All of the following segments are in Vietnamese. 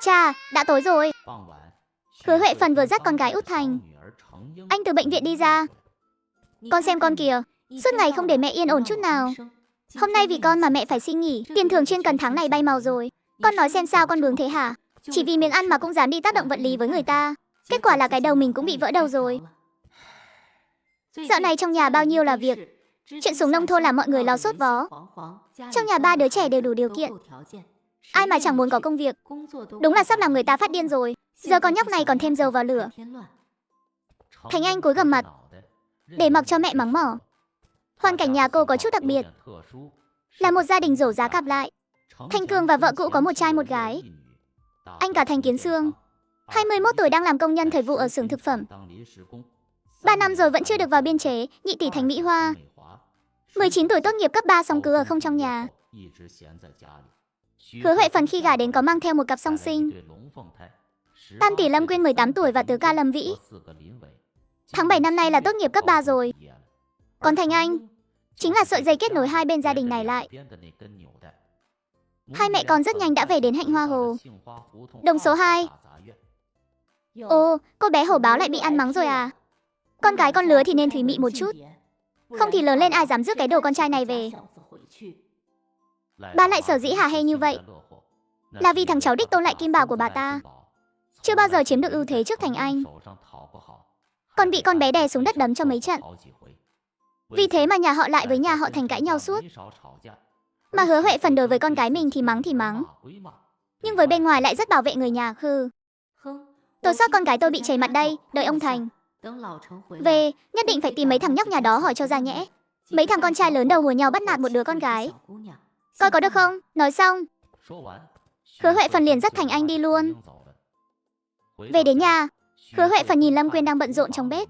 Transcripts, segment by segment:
Cha, đã tối rồi. Hứa Huệ Phần vừa dắt con gái út Thành Anh từ bệnh viện đi ra. Con xem con kìa, suốt ngày không để mẹ yên ổn chút nào. Hôm nay vì con mà mẹ phải xin nghỉ, tiền thưởng chuyên cần tháng này bay màu rồi. Con nói xem sao con bướng thế hả? Chỉ vì miếng ăn mà cũng dám đi tác động vật lý với người ta. Kết quả là cái đầu mình cũng bị vỡ đầu rồi. Dạo này trong nhà bao nhiêu là việc. Chuyện xuống nông thôn là mọi người lo sốt vó. Trong nhà 3 đứa trẻ đều đủ điều kiện. Ai mà chẳng muốn có công việc. Đúng là sắp làm người ta phát điên rồi. Giờ con nhóc này còn thêm dầu vào lửa. Thành Anh cúi gằm mặt để mặc cho mẹ mắng mỏ. Hoàn cảnh nhà cô có chút đặc biệt, là một gia đình rổ giá cặp lại. Thanh Cường và vợ cũ có một trai một gái. Anh cả Thành Kiến Sương, 21 tuổi, đang làm công nhân thời vụ ở xưởng thực phẩm. 3 năm rồi vẫn chưa được vào biên chế. Nhị tỷ Thành Mỹ Hoa, 19 tuổi tốt nghiệp cấp 3 xong cứ ở không trong nhà. Hứa Huệ Phần khi gả đến có mang theo một cặp song sinh. Tam tỷ Lâm Quyên 18 tuổi và tứ ca Lâm Vĩ. Tháng 7 năm nay là tốt nghiệp cấp 3 rồi. Còn Thành Anh chính là sợi dây kết nối hai bên gia đình này lại. Hai mẹ con rất nhanh đã về đến Hạnh Hoa Hồ, đồng số 2. Ồ, cô bé hổ báo lại bị ăn mắng rồi à? Con gái con lứa thì nên thủy mị một chút, không thì lớn lên ai dám rước cái đồ con trai này về. Bà lại sở dĩ hả hê như vậy là vì thằng cháu đích tôn lại kim bảo của bà ta chưa bao giờ chiếm được ưu thế trước Thành Anh, còn bị con bé đè xuống đất đấm cho mấy trận. Vì thế mà nhà họ lại với nhà họ Thành cãi nhau suốt. Mà Hứa Huệ Phần đối với con gái mình thì mắng, nhưng với bên ngoài lại rất bảo vệ người nhà. Tôi sợ con gái tôi bị chảy mặt đây, đợi ông Thành về nhất định phải tìm mấy thằng nhóc nhà đó hỏi cho ra nhẽ. Mấy thằng con trai lớn đầu hùa nhau bắt nạt một đứa con gái, coi có được không? Nói xong, Hứa Huệ Phần liền dắt Thành Anh đi luôn. Về đến nhà, Hứa Huệ Phần nhìn Lâm Quyên đang bận rộn trong bếp,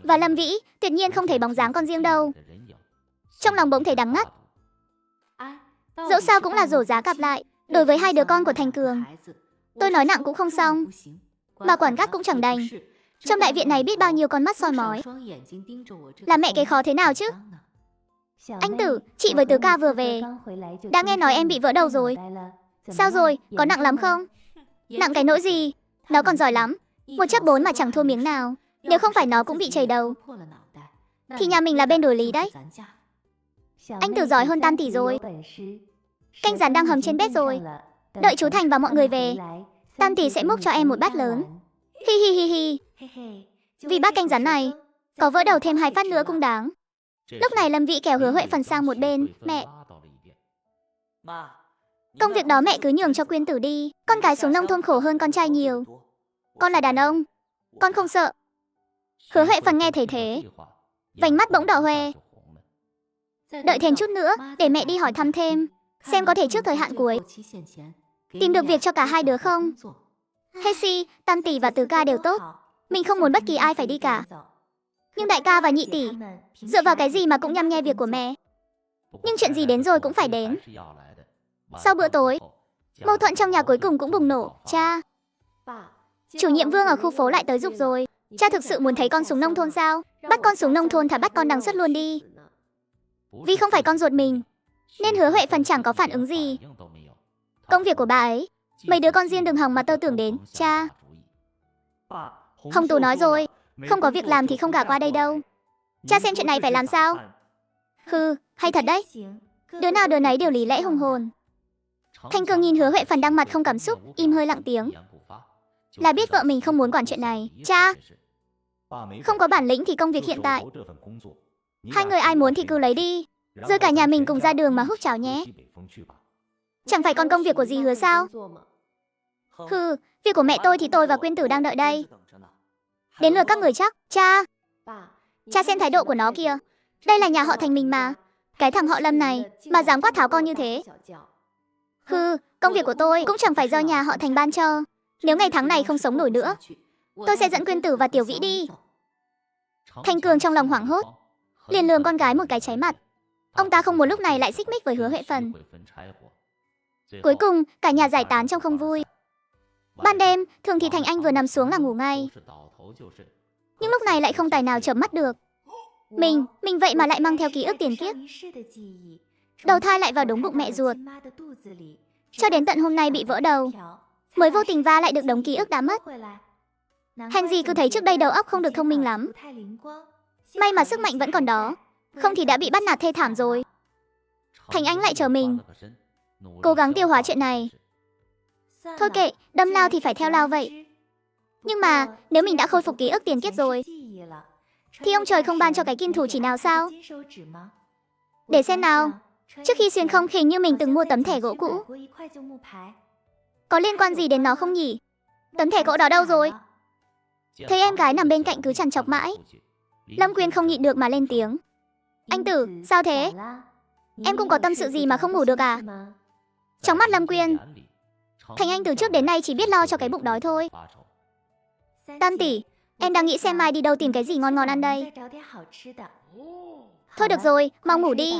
và Lâm Vĩ tuyệt nhiên không thấy bóng dáng con riêng đâu. Trong lòng bỗng thấy đắng ngắt. Dẫu sao cũng là rổ giá cặp lại đối với hai đứa con của Thành Cường. Tôi nói nặng cũng không xong, mà quản gắt cũng chẳng đành. Trong đại viện này biết bao nhiêu con mắt soi mói, là mẹ cái khó thế nào chứ. Anh Tử, chị với tứ ca vừa về, đã nghe nói em bị vỡ đầu rồi. Sao rồi, có nặng lắm không? Nặng cái nỗi gì, nó còn giỏi lắm. 1/4 mà chẳng thua miếng nào. Nếu không phải nó cũng bị chảy đầu thì nhà mình là bên đổi lý đấy. Anh Tử giỏi hơn Tam tỷ rồi. Canh rán đang hầm trên bếp rồi. Đợi chú Thành và mọi người về, Tam tỷ sẽ múc cho em một bát lớn. Hi hi hi hi. Vì bát canh rán này, có vỡ đầu thêm 2 phát nữa cũng đáng. Lúc này Lâm Vĩ kéo Hứa Huệ Phần sang một bên. Mẹ, công việc đó mẹ cứ nhường cho Quyên Tử đi. Con gái xuống nông thôn khổ hơn con trai nhiều. Con là đàn ông, con không sợ. Hứa Huệ Phần nghe thấy thế, vành mắt bỗng đỏ hoe. Đợi thêm chút nữa, để mẹ đi hỏi thăm thêm, xem có thể trước thời hạn cuối tìm được việc cho cả hai đứa không. Hesi, Tam tỷ và tứ ca đều tốt, mình không muốn bất kỳ ai phải đi cả. Nhưng đại ca và nhị tỷ, dựa vào cái gì mà cũng nhăm nhe việc của mẹ. Nhưng chuyện gì đến rồi cũng phải đến. Sau bữa tối, mâu thuẫn trong nhà cuối cùng cũng bùng nổ. Cha, chủ nhiệm Vương ở khu phố lại tới giục rồi. Cha thực sự muốn thấy con xuống nông thôn sao? Bắt con xuống nông thôn thà bắt con đằng xuất luôn đi. Vì không phải con ruột mình, nên Hứa Huệ Phần chẳng có phản ứng gì. Công việc của bà ấy, mấy đứa con riêng đừng hòng mà tơ tưởng đến. Cha, Hồng Tú nói rồi, không có việc làm thì không gả qua đây đâu. Cha xem chuyện này phải làm sao? Hay thật đấy. Đứa nào đứa nấy đều lý lẽ hùng hồn. Thanh Cường nhìn Hứa Huệ Phần đang mặt không cảm xúc, im hơi lặng tiếng, là biết vợ mình không muốn quản chuyện này. Cha, không có bản lĩnh thì công việc hiện tại, hai người ai muốn thì cứ lấy đi, rồi cả nhà mình cùng ra đường mà hút cháo nhé. Chẳng phải còn công việc của dì Hứa sao? Việc của mẹ tôi thì tôi và Quyên Tử đang đợi đây. Đến lượt các người chắc. Cha xem thái độ của nó kìa. Đây là nhà họ Thành mình mà. Cái thằng họ Lâm này mà dám quát tháo con như thế. Công việc của tôi cũng chẳng phải do nhà họ Thành ban cho. Nếu ngày tháng này không sống nổi nữa, tôi sẽ dẫn Quyên Tử và Tiểu Vĩ đi. Thành Cường trong lòng hoảng hốt, liền lườm con gái một cái cháy mặt. Ông ta không muốn lúc này lại xích mích với Hứa Huệ Phần. Cuối cùng cả nhà giải tán trong không vui. Ban đêm thường thì Thành Anh vừa nằm xuống là ngủ ngay, nhưng lúc này lại không tài nào chợp mắt được. Mình vậy mà lại mang theo ký ức tiền kiếp. Đầu thai lại vào đúng bụng mẹ ruột, cho đến tận hôm nay bị vỡ đầu. mới vô tình va lại được đống ký ức đã mất. Hèn gì cứ thấy trước đây đầu óc không được thông minh lắm. May mà sức mạnh vẫn còn đó, không thì đã bị bắt nạt thê thảm rồi. Thành Anh lại chờ mình, cố gắng tiêu hóa chuyện này. Thôi kệ, đâm lao thì phải theo lao vậy. Nhưng mà, nếu mình đã khôi phục ký ức tiền kiếp rồi, thì ông trời không ban cho cái kim thủ chỉ nào sao? Để xem nào. Trước khi xuyên không hình như mình từng mua tấm thẻ gỗ cũ. Có liên quan gì đến nó không nhỉ? Tấm thẻ gỗ đó đâu rồi? Thấy em gái nằm bên cạnh cứ trằn trọc mãi, Lâm Quyên không nhịn được mà lên tiếng. Anh Tử, sao thế? Em cũng có tâm sự gì mà không ngủ được à? Trong mắt Lâm Quyên, Thành Anh từ trước đến nay chỉ biết lo cho cái bụng đói thôi. Tam tỷ, em đang nghĩ xem mai đi đâu tìm cái gì ngon ngon ăn đây. Thôi được rồi, mau ngủ đi.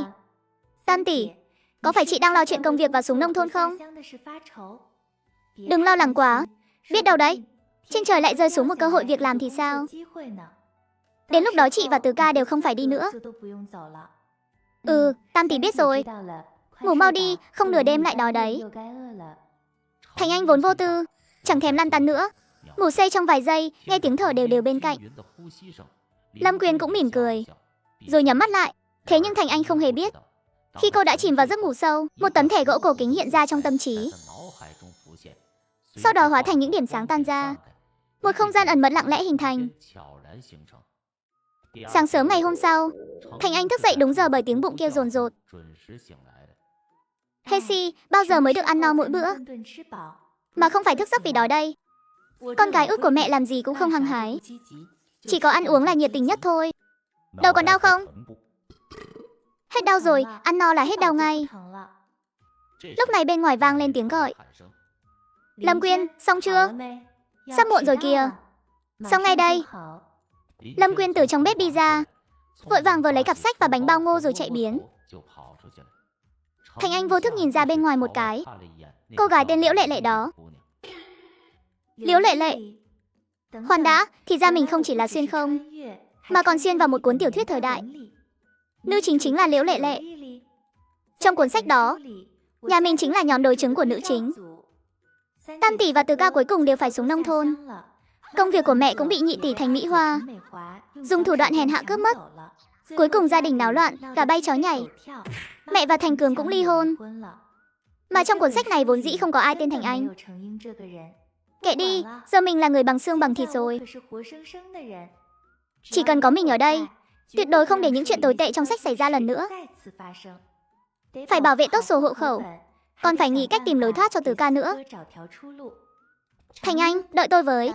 Tam tỷ, có phải chị đang lo chuyện công việc và súng nông thôn không? Đừng lo lắng quá, biết đâu đấy, trên trời lại rơi xuống một cơ hội việc làm thì sao? Đến lúc đó chị và Từ ca đều không phải đi nữa. Tam tỷ biết rồi. Ngủ mau đi, không nửa đêm lại đói đấy. Thành Anh vốn vô tư, chẳng thèm lăn tăn nữa, ngủ say trong vài giây, nghe tiếng thở đều đều bên cạnh. Lâm Quyên cũng mỉm cười, rồi nhắm mắt lại. Thế nhưng Thành Anh không hề biết, khi cô đã chìm vào giấc ngủ sâu, một tấm thẻ gỗ cổ kính hiện ra trong tâm trí. Sau đó hóa thành những điểm sáng tan ra, một không gian ẩn mật lặng lẽ hình thành. Sáng sớm ngày hôm sau, Thành Anh thức dậy đúng giờ bởi tiếng bụng kêu dồn dột. Hesi, bao giờ mới được ăn no mỗi bữa? Mà không phải thức giấc vì đói đây. Con gái út của mẹ làm gì cũng không hăng hái, chỉ có ăn uống là nhiệt tình nhất thôi. Đầu còn đau không? Hết đau rồi, ăn no là hết đau ngay. Lúc này bên ngoài vang lên tiếng gọi. Lâm Quyên, xong chưa? Sắp muộn rồi kìa. Xong ngay đây. Lâm Quyên từ trong bếp đi ra, vội vàng vừa lấy cặp sách và bánh bao ngô rồi chạy biến. Thành Anh vô thức nhìn ra bên ngoài một cái. Cô gái tên Liễu Lệ Lệ đó. Liễu Lệ Lệ. Khoan đã, thì ra mình không chỉ là xuyên không, mà còn xuyên vào một cuốn tiểu thuyết thời đại. Nữ chính là Liễu Lệ Lệ. Trong cuốn sách đó, nhà mình chính là nhóm đối chứng của nữ chính. Tam tỷ và Từ ca cuối cùng đều phải xuống nông thôn. Công việc của mẹ cũng bị nhị tỷ Thành Mỹ Hoa dùng thủ đoạn hèn hạ cướp mất. Cuối cùng gia đình náo loạn, cả bay chó nhảy. Mẹ và Thành Cường cũng ly hôn. Mà trong cuốn sách này vốn dĩ không có ai tên Thành Anh. Kệ đi, giờ mình là người bằng xương bằng thịt rồi. Chỉ cần có mình ở đây, tuyệt đối không để những chuyện tồi tệ trong sách xảy ra lần nữa. Phải bảo vệ tốt sổ hộ khẩu, còn phải nghĩ cách tìm lối thoát cho Từ ca nữa. Thành Anh, đợi tôi với.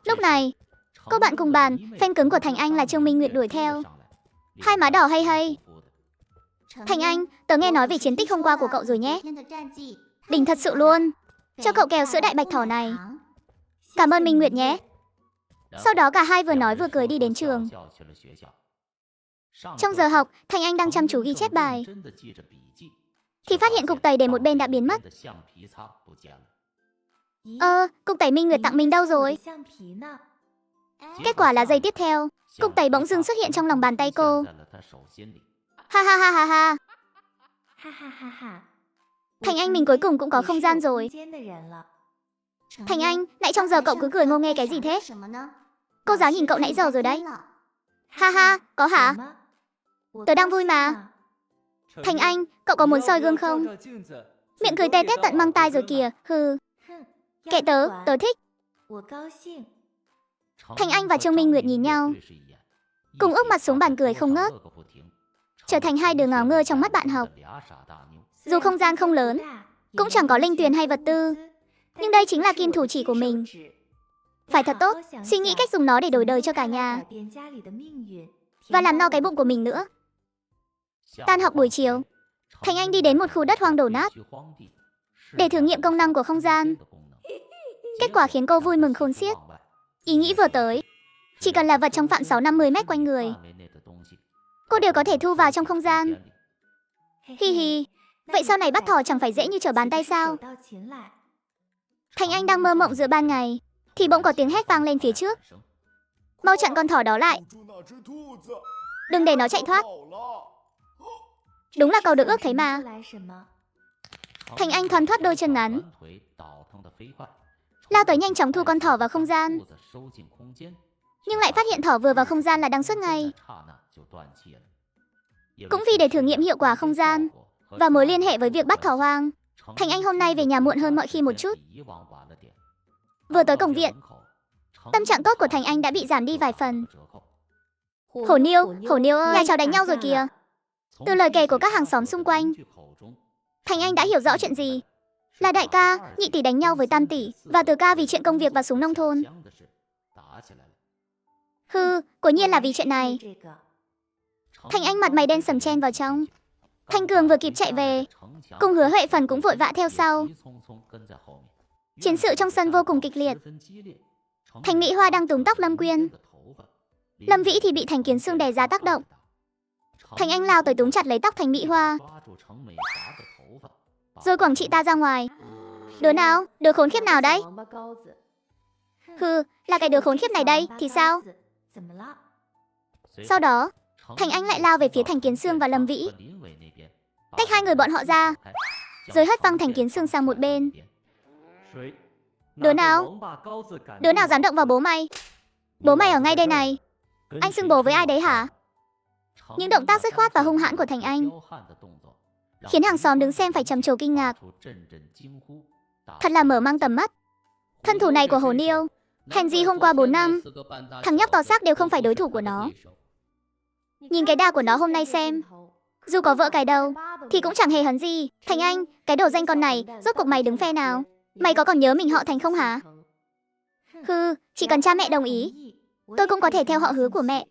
Lúc này, cô bạn cùng bàn, fan cứng của Thành Anh là Trương Minh Nguyệt đuổi theo. Hai má đỏ hay hay. Thành Anh, tớ nghe nói về chiến tích hôm qua của cậu rồi nhé. Đỉnh thật sự luôn. Cho cậu kèo sữa đại bạch thỏ này. Cảm ơn Minh Nguyệt nhé. Sau đó cả hai vừa nói vừa cười đi đến trường. Trong giờ học, Thành Anh đang chăm chú ghi chép bài, thì phát hiện cục tẩy để một bên đã biến mất. Cục tẩy Minh Nguyệt tặng mình đâu rồi? Kết quả là giây tiếp theo, cục tẩy bỗng dưng xuất hiện trong lòng bàn tay cô. Ha ha ha ha ha. Thành Anh mình cuối cùng cũng có không gian rồi. Thành Anh, nãy trong giờ cậu cứ cười ngô nghê cái gì thế? Cô giáo nhìn cậu nãy giờ rồi đấy. Ha ha, có hả? Tớ đang vui mà. Thành Anh, cậu có muốn soi gương không? Miệng cười tê tét tận mang tai rồi kìa, hừ. Kệ tớ, tớ thích. Thành Anh và Trương Minh Nguyệt nhìn nhau, cùng úp mặt xuống bàn cười không ngớt, trở thành hai đứa ngáo ngơ trong mắt bạn học. Dù không gian không lớn, cũng chẳng có linh tuyền hay vật tư, nhưng đây chính là kim thủ chỉ của mình. Phải thật tốt, suy nghĩ cách dùng nó để đổi đời cho cả nhà, và làm no cái bụng của mình nữa. Tan học buổi chiều, Thành Anh đi đến một khu đất hoang đổ nát để thử nghiệm công năng của không gian. Kết quả khiến cô vui mừng khôn xiết. Ý nghĩ vừa tới, chỉ cần là vật trong phạm 6-50 mét quanh người, cô đều có thể thu vào trong không gian. Hi hi, vậy sau này bắt thỏ chẳng phải dễ như trở bàn tay sao? Thành Anh đang mơ mộng giữa ban ngày, thì bỗng có tiếng hét vang lên phía trước. Mau chặn con thỏ đó lại, đừng để nó chạy thoát. Đúng là câu được ước thấy mà. Thành Anh thoăn thoắt đôi chân ngắn, lao tới nhanh chóng thu con thỏ vào không gian. Nhưng lại phát hiện thỏ vừa vào không gian là đang xuất ngay. Cũng vì để thử nghiệm hiệu quả không gian và mối liên hệ với việc bắt thỏ hoang, Thành Anh hôm nay về nhà muộn hơn mọi khi một chút. Vừa tới cổng viện, tâm trạng tốt của Thành Anh đã bị giảm đi vài phần. Hổ Niêu ơi, nhà cháu đánh nhau rồi kìa. Từ lời kể của các hàng xóm xung quanh, Thành Anh đã hiểu rõ chuyện gì. Là đại ca, nhị tỷ đánh nhau với tam tỷ, và từ ca vì chuyện công việc và súng nông thôn. Hừ, quả nhiên là vì chuyện này. Thành Anh mặt mày đen sầm chen vào trong. Thanh Cường vừa kịp chạy về, cùng Hứa Huệ Phần cũng vội vã theo sau. Chiến sự trong sân vô cùng kịch liệt. Thành Mỹ Hoa đang túm tóc Lâm Quyên. Lâm Vĩ thì bị Thành Kiến Xương đè ra tác động. Thành Anh lao tới túm chặt lấy tóc Thành Mỹ Hoa, rồi quẳng chị ta ra ngoài. Đứa nào? Đứa khốn khiếp nào đấy? Hừ, là cái đứa khốn khiếp này đây, thì sao? Sau đó, Thành Anh lại lao về phía Thành Kiến Xương và Lâm Vĩ, tách hai người bọn họ ra, rồi hất văng Thành Kiến Xương sang một bên. Đứa nào? Đứa nào dám động vào bố mày? Bố mày ở ngay đây này. Anh xưng bố với ai đấy hả? Những động tác dứt khoát và hung hãn của Thành Anh khiến hàng xóm đứng xem phải trầm trồ kinh ngạc. Thật là mở mang tầm mắt. Thân thủ này của Hồ Niêu, hèn gì hôm qua 4 năm, thằng nhóc to xác đều không phải đối thủ của nó. Nhìn cái đà của nó hôm nay xem, dù có vỡ cái đầu thì cũng chẳng hề hấn gì. Thành Anh, cái đồ danh con này, rốt cuộc mày đứng phe nào? Mày có còn nhớ mình họ Thành không hả? Hừ, chỉ cần cha mẹ đồng ý, tôi cũng có thể theo họ Hứa của mẹ.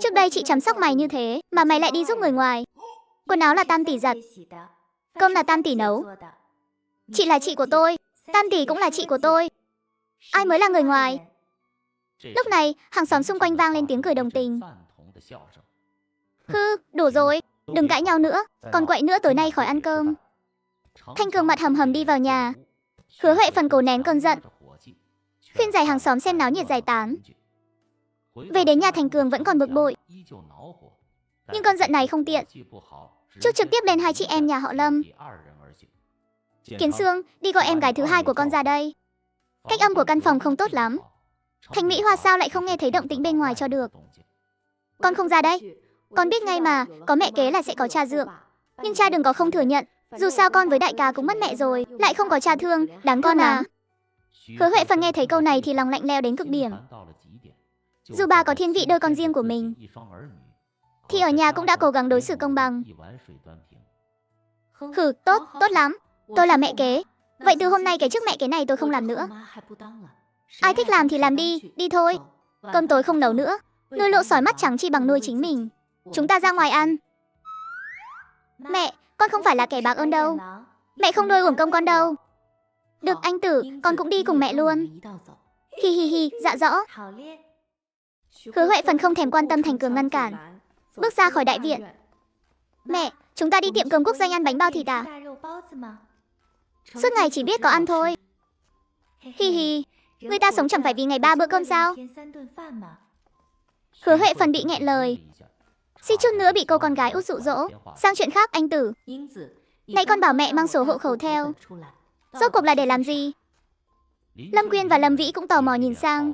Trước đây chị chăm sóc mày như thế, mà mày lại đi giúp người ngoài. Quần áo là tam tỷ giặt, cơm là tam tỷ nấu. Chị là chị của tôi, tam tỷ cũng là chị của tôi. Ai mới là người ngoài? Lúc này, hàng xóm xung quanh vang lên tiếng cười đồng tình. Hừ, đủ rồi, đừng cãi nhau nữa, còn quậy nữa tối nay khỏi ăn cơm. Thanh Cường mặt hầm hầm đi vào nhà. Hứa Huệ Phần cố nén cơn giận, khuyên giải hàng xóm xem náo nhiệt giải tán. Về đến nhà Thành Cường vẫn còn bực bội, nhưng cơn giận này không tiện, trút trực tiếp lên hai chị em nhà họ Lâm. Kiến Xương, đi gọi em gái thứ hai của con ra đây. Cách âm của căn phòng không tốt lắm. Thành Mỹ Hoa sao lại không nghe thấy động tĩnh bên ngoài cho được? Con không ra đây. Con biết ngay mà, có mẹ kế là sẽ có cha dượng. Nhưng cha đừng có không thừa nhận, dù sao con với đại ca cũng mất mẹ rồi, lại không có cha thương, đáng con à. Hứa Huệ Phần nghe thấy câu này thì lòng lạnh lẽo đến cực điểm. Dù bà có thiên vị đôi con riêng của mình, thì ở nhà cũng đã cố gắng đối xử công bằng. Hừ, tốt lắm. Tôi là mẹ kế. Vậy từ hôm nay cái chức mẹ kế này tôi không làm nữa. Ai thích làm thì làm đi, đi thôi. Cơm tối không nấu nữa. Nuôi lỗ sói mắt trắng chi bằng nuôi chính mình. Chúng ta ra ngoài ăn. Mẹ, con không phải là kẻ bạc ơn đâu. Mẹ không nuôi uổng công con đâu. Được anh Tử, con cũng đi cùng mẹ luôn. Hi hi hi, dạ rõ. Hứa Huệ Phần không thèm quan tâm Thành Cường ngăn cản, bước ra khỏi đại viện. Mẹ, chúng ta đi tiệm cơm quốc doanh ăn bánh bao thịt à? Suốt ngày chỉ biết có ăn thôi. Hi hi, người ta sống chẳng phải vì ngày 3 bữa cơm sao? Hứa Huệ Phần bị nghẹn lời, suýt chút nữa bị cô con gái út dụ dỗ. Sang chuyện khác anh Tử. Nãy con bảo mẹ mang sổ hộ khẩu theo, rốt cuộc là để làm gì? Lâm Quyên và Lâm Vĩ cũng tò mò nhìn sang.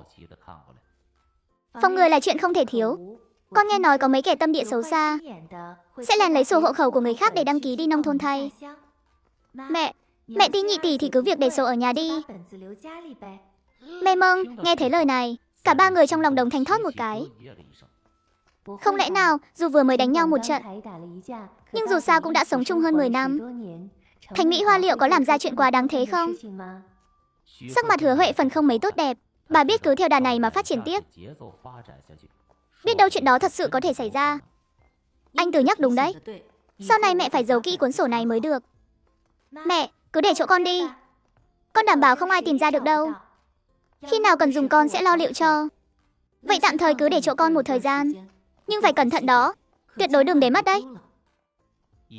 Phòng người là chuyện không thể thiếu. Con nghe nói có mấy kẻ tâm địa xấu xa sẽ lèn lấy sổ hộ khẩu của người khác để đăng ký đi nông thôn thay. Mẹ tin nhị tỷ thì cứ việc để sổ ở nhà đi. Mê Mông, nghe thấy lời này, cả ba người trong lòng đồng thanh thót một cái. Không lẽ nào, dù vừa mới đánh nhau một trận, nhưng dù sao cũng đã sống chung hơn 10 năm. Thành Mỹ Hoa liệu có làm ra chuyện quá đáng thế không? Sắc mặt Hứa Huệ Phần không mấy tốt đẹp. Bà biết cứ theo đà này mà phát triển tiếp, biết đâu chuyện đó thật sự có thể xảy ra. Anh Tử nhắc đúng đấy. Sau này mẹ phải giấu kỹ cuốn sổ này mới được. Mẹ, cứ để chỗ con đi. Con đảm bảo không ai tìm ra được đâu. Khi nào cần dùng con sẽ lo liệu cho. Vậy tạm thời cứ để chỗ con một thời gian. Nhưng phải cẩn thận đó, tuyệt đối đừng để mất đấy.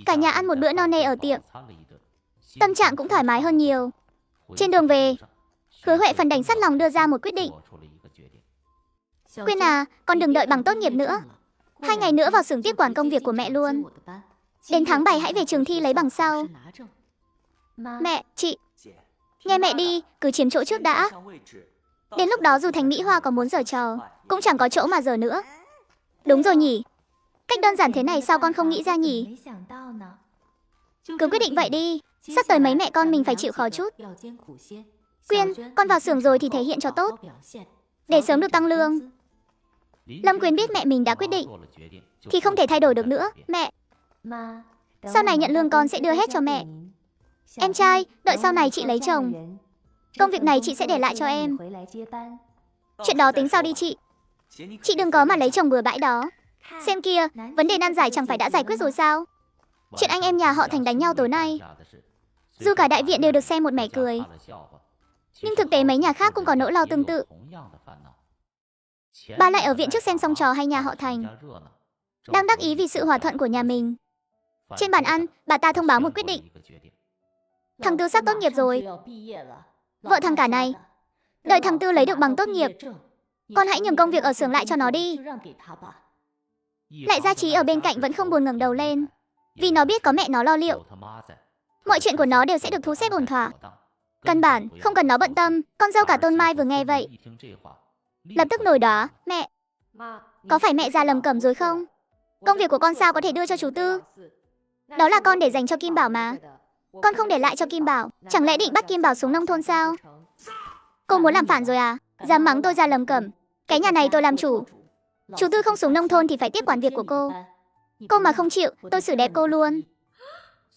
Cả nhà ăn một bữa no nê ở tiệm, tâm trạng cũng thoải mái hơn nhiều. Trên đường về, Hứa Huệ Phần đành sắt lòng đưa ra một quyết định. Quyên à, con đừng đợi bằng tốt nghiệp nữa. 2 ngày nữa vào xưởng tiếp quản công việc của mẹ luôn. Đến tháng 7 hãy về trường thi lấy bằng sau. Mẹ, chị, nghe mẹ đi, cứ chiếm chỗ trước đã. Đến lúc đó dù Thành Mỹ Hoa có muốn giở trò, cũng chẳng có chỗ mà giở nữa. Đúng rồi nhỉ. Cách đơn giản thế này sao con không nghĩ ra nhỉ? Cứ quyết định vậy đi. Sắp tới mấy mẹ con mình phải chịu khó chút. Quyên, con vào xưởng rồi thì thể hiện cho tốt, để sớm được tăng lương. Lâm Quyên biết mẹ mình đã quyết định thì không thể thay đổi được nữa. Mẹ, sau này nhận lương con sẽ đưa hết cho mẹ. Em trai, đợi sau này chị lấy chồng, công việc này chị sẽ để lại cho em. Chuyện đó tính sau đi chị. Chị đừng có mà lấy chồng bừa bãi đó. Xem kia, vấn đề nan giải chẳng phải đã giải quyết rồi sao? Chuyện anh em nhà họ Thành đánh nhau tối nay, dù cả đại viện đều được xem một mẻ cười, nhưng thực tế mấy nhà khác cũng có nỗi lo tương tự. Bà lại ở viện trước xem xong trò hay nhà họ Thành đang đắc ý vì sự hòa thuận của nhà mình. Trên bàn ăn, bà ta thông báo một quyết định. Thằng Tư sắp tốt nghiệp rồi. Vợ thằng cả này, đợi thằng Tư lấy được bằng tốt nghiệp, con hãy nhường công việc ở xưởng lại cho nó đi. Lại Gia Trí ở bên cạnh vẫn không buồn ngẩng đầu lên, vì nó biết có mẹ nó lo liệu, mọi chuyện của nó đều sẽ được thu xếp ổn thỏa. Căn bản không cần nó bận tâm. Con dâu cả Tôn Mai vừa nghe vậy, lập tức nổi đoá. Mẹ, có phải mẹ già lầm cẩm rồi không? Công việc của con sao có thể đưa cho chú Tư? Đó là con để dành cho Kim Bảo mà. Con không để lại cho Kim Bảo. Chẳng lẽ định bắt Kim Bảo xuống nông thôn sao? Cô muốn làm phản rồi à? Dám mắng tôi già lầm cẩm. Cái nhà này tôi làm chủ. Chú Tư không xuống nông thôn thì phải tiếp quản việc của cô. Cô mà không chịu, tôi xử đẹp cô luôn.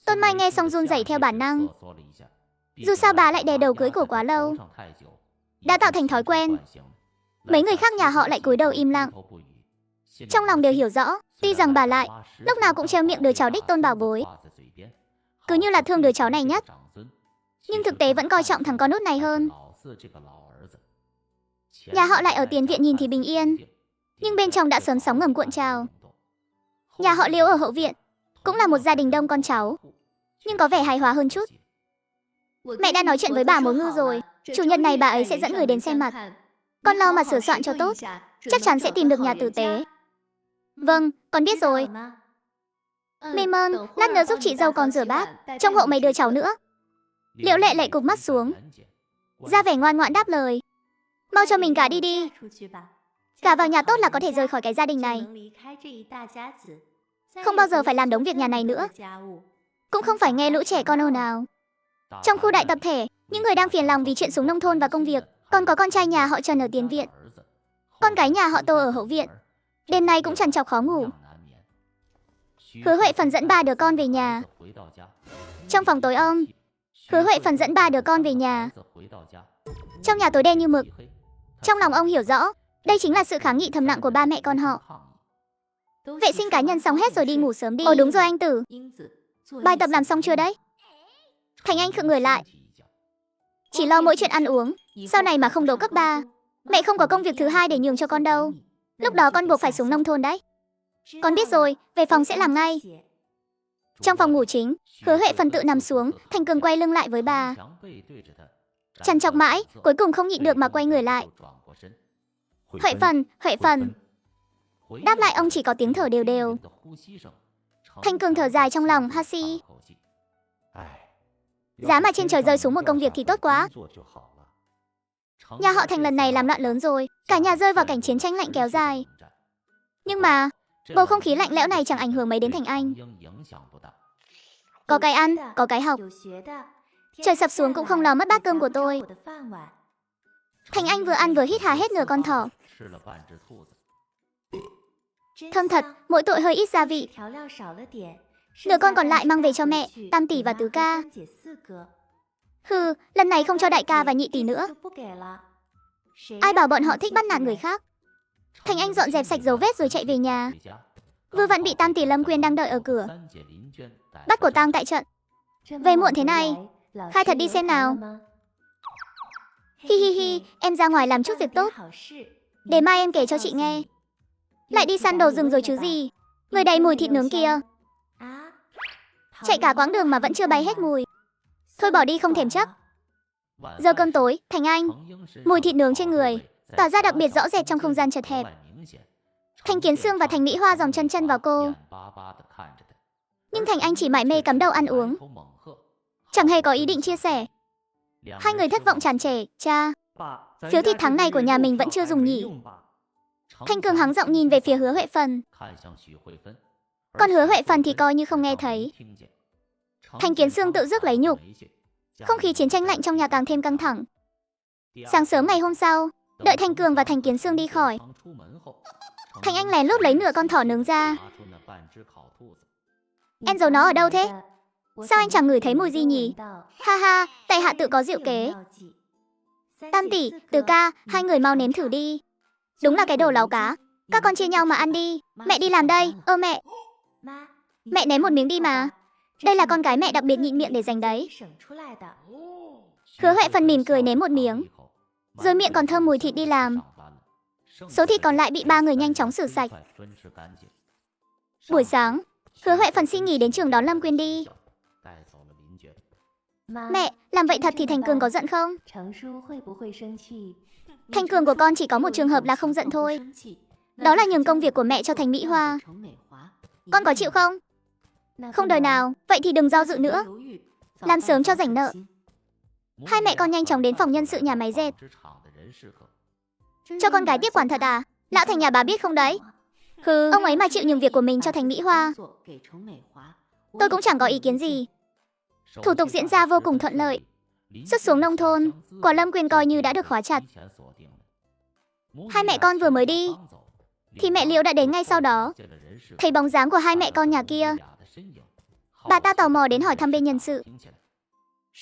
Tôn Mai nghe xong run rẩy theo bản năng. Dù sao bà lại đè đầu cưới cổ quá lâu, đã tạo thành thói quen. Mấy người khác nhà họ lại cúi đầu im lặng. Trong lòng đều hiểu rõ, tuy rằng bà lại lúc nào cũng treo miệng đứa cháu đích Tôn Bảo Bối, cứ như là thương đứa cháu này nhất, nhưng thực tế vẫn coi trọng thằng con út này hơn. Nhà họ lại ở tiền viện nhìn thì bình yên, nhưng bên trong đã sớm sóng ngầm cuộn trào. Nhà họ Liễu ở hậu viện cũng là một gia đình đông con cháu, nhưng có vẻ hài hòa hơn chút. Mẹ đã nói chuyện với bà Mối Ngư rồi, chủ nhật này bà ấy sẽ dẫn người đến xem mặt. Con lo mà sửa soạn cho tốt, chắc chắn sẽ tìm được nhà tử tế. Vâng, con biết rồi. Mê mơn, lát nữa giúp chị dâu con rửa bát, trông hộ mấy đứa cháu nữa. Liễu Lệ Lệ cụp mắt xuống, ra vẻ ngoan ngoãn đáp lời. Mau cho mình cả đi đi. Cả vào nhà tốt là có thể rời khỏi cái gia đình này, không bao giờ phải làm đống việc nhà này nữa, cũng không phải nghe lũ trẻ con ồn ào. Trong khu đại tập thể, những người đang phiền lòng vì chuyện xuống nông thôn và công việc, còn có con trai nhà họ Trần ở tiền viện, con gái nhà họ Tô ở hậu viện. Đêm nay cũng trằn trọc khó ngủ. Hứa Huệ Phần dẫn 3 đứa con về nhà. Trong phòng tối om, Hứa Huệ Phần dẫn 3 đứa con về nhà. Trong nhà tối đen như mực. Trong lòng ông hiểu rõ, đây chính là sự kháng nghị thầm lặng của ba mẹ con họ. Vệ sinh cá nhân xong hết rồi đi ngủ sớm đi. Ồ đúng rồi anh Tử, bài tập làm xong chưa đấy? Thành Anh khựng người lại. Chỉ lo mỗi chuyện ăn uống, sau này mà không đỗ cấp 3, mẹ không có công việc thứ hai để nhường cho con đâu. Lúc đó con buộc phải xuống nông thôn đấy. Con biết rồi, về phòng sẽ làm ngay. Trong phòng ngủ chính, Hứa Huệ Phần tự nằm xuống, Thành Cường quay lưng lại với bà. Trằn trọc mãi, cuối cùng không nhịn được mà quay người lại. Huệ Phần. Đáp lại ông chỉ có tiếng thở đều đều. Thành Cường thở dài trong lòng, Hasi. Giá mà trên trời rơi xuống một công việc thì tốt quá. Nhà họ Thành lần này làm loạn lớn rồi, cả nhà rơi vào cảnh chiến tranh lạnh kéo dài. Nhưng mà bầu không khí lạnh lẽo này chẳng ảnh hưởng mấy đến Thành Anh. Có cái ăn, có cái học. Trời sập xuống cũng không lo mất bát cơm của tôi. Thành Anh vừa ăn vừa hít hà hết nửa con thỏ. Thơm thật, mỗi tội hơi ít gia vị. Nửa con còn lại mang về cho mẹ, Tam tỷ và Tứ ca. Hừ, lần này không cho đại ca và nhị tỷ nữa. Ai bảo bọn họ thích bắt nạt người khác. Thành Anh dọn dẹp sạch dấu vết rồi chạy về nhà. Vừa vặn bị Tam tỷ Lâm Quyên đang đợi ở cửa, bắt của tang tại trận. Về muộn thế này, khai thật đi xem nào. Hi hi hi, em ra ngoài làm chút việc tốt, để mai em kể cho chị nghe. Lại đi săn đồ rừng rồi chứ gì. Người đầy mùi thịt nướng kia. Chạy cả quãng đường mà vẫn chưa bay hết mùi. Thôi bỏ đi không thèm chắc. Giờ cơm tối, Thành Anh, mùi thịt nướng trên người tỏa ra đặc biệt rõ rệt trong không gian chật hẹp. Thành Kiến Sương và Thành Mỹ Hoa dòng chân vào cô, nhưng Thành Anh chỉ mải mê cắm đầu ăn uống. chẳng hề có ý định chia sẻ. Hai người thất vọng tràn trề. Cha, phiếu thịt tháng này của nhà mình vẫn chưa dùng nhỉ? Thanh Cường hắng giọng nhìn về phía Hứa Huệ Phần. Còn Hứa Huệ Phần thì coi như không nghe thấy. Thành Kiến Xương tự rước lấy nhục. Không khí chiến tranh lạnh trong nhà càng thêm căng thẳng. Sáng sớm ngày hôm sau, đợi Thanh Cường và Thành Kiến Xương đi khỏi, Thành Anh lén lút lấy nửa con thỏ nướng ra. Em giấu nó ở đâu thế? Sao anh chẳng ngửi thấy mùi gì nhỉ? Ha ha, tại hạ tự có diệu kế. Tam tỷ, Từ ca, hai người mau nếm thử đi. Đúng là cái đồ láo cá. Các con chia nhau mà ăn đi. Mẹ đi làm đây. Mẹ. Mẹ nếm một miếng đi mà. Đây là con gái mẹ đặc biệt nhịn miệng để dành đấy. Hứa Huệ Phần mỉm cười nếm một miếng, rồi miệng còn thơm mùi thịt đi làm. Số thịt còn lại bị ba người nhanh chóng xử sạch. Buổi sáng, Hứa Huệ Phần xin nghỉ đến trường đón Lâm Quyên đi. Mẹ, làm vậy thật thì Thành Cường có giận không? Thành Cường của con chỉ có một trường hợp là không giận thôi. Đó là nhường công việc của mẹ cho Thành Mỹ Hoa. Con có chịu không? Không đời nào, vậy thì đừng do dự nữa. Làm sớm cho rảnh nợ. Hai mẹ con nhanh chóng đến phòng nhân sự nhà máy dệt. Cho con gái tiếp quản thật à? Lão Thành nhà bà biết không đấy? Ông ấy mà chịu nhường việc của mình cho Thành Mỹ Hoa, tôi cũng chẳng có ý kiến gì. Thủ tục diễn ra vô cùng thuận lợi. Xuất xuống nông thôn, quả Lâm Quyên coi như đã được khóa chặt. Hai mẹ con vừa mới đi thì mẹ Liễu đã đến ngay sau đó. Thấy bóng dáng của hai mẹ con nhà kia, bà ta tò mò đến hỏi thăm bên nhân sự.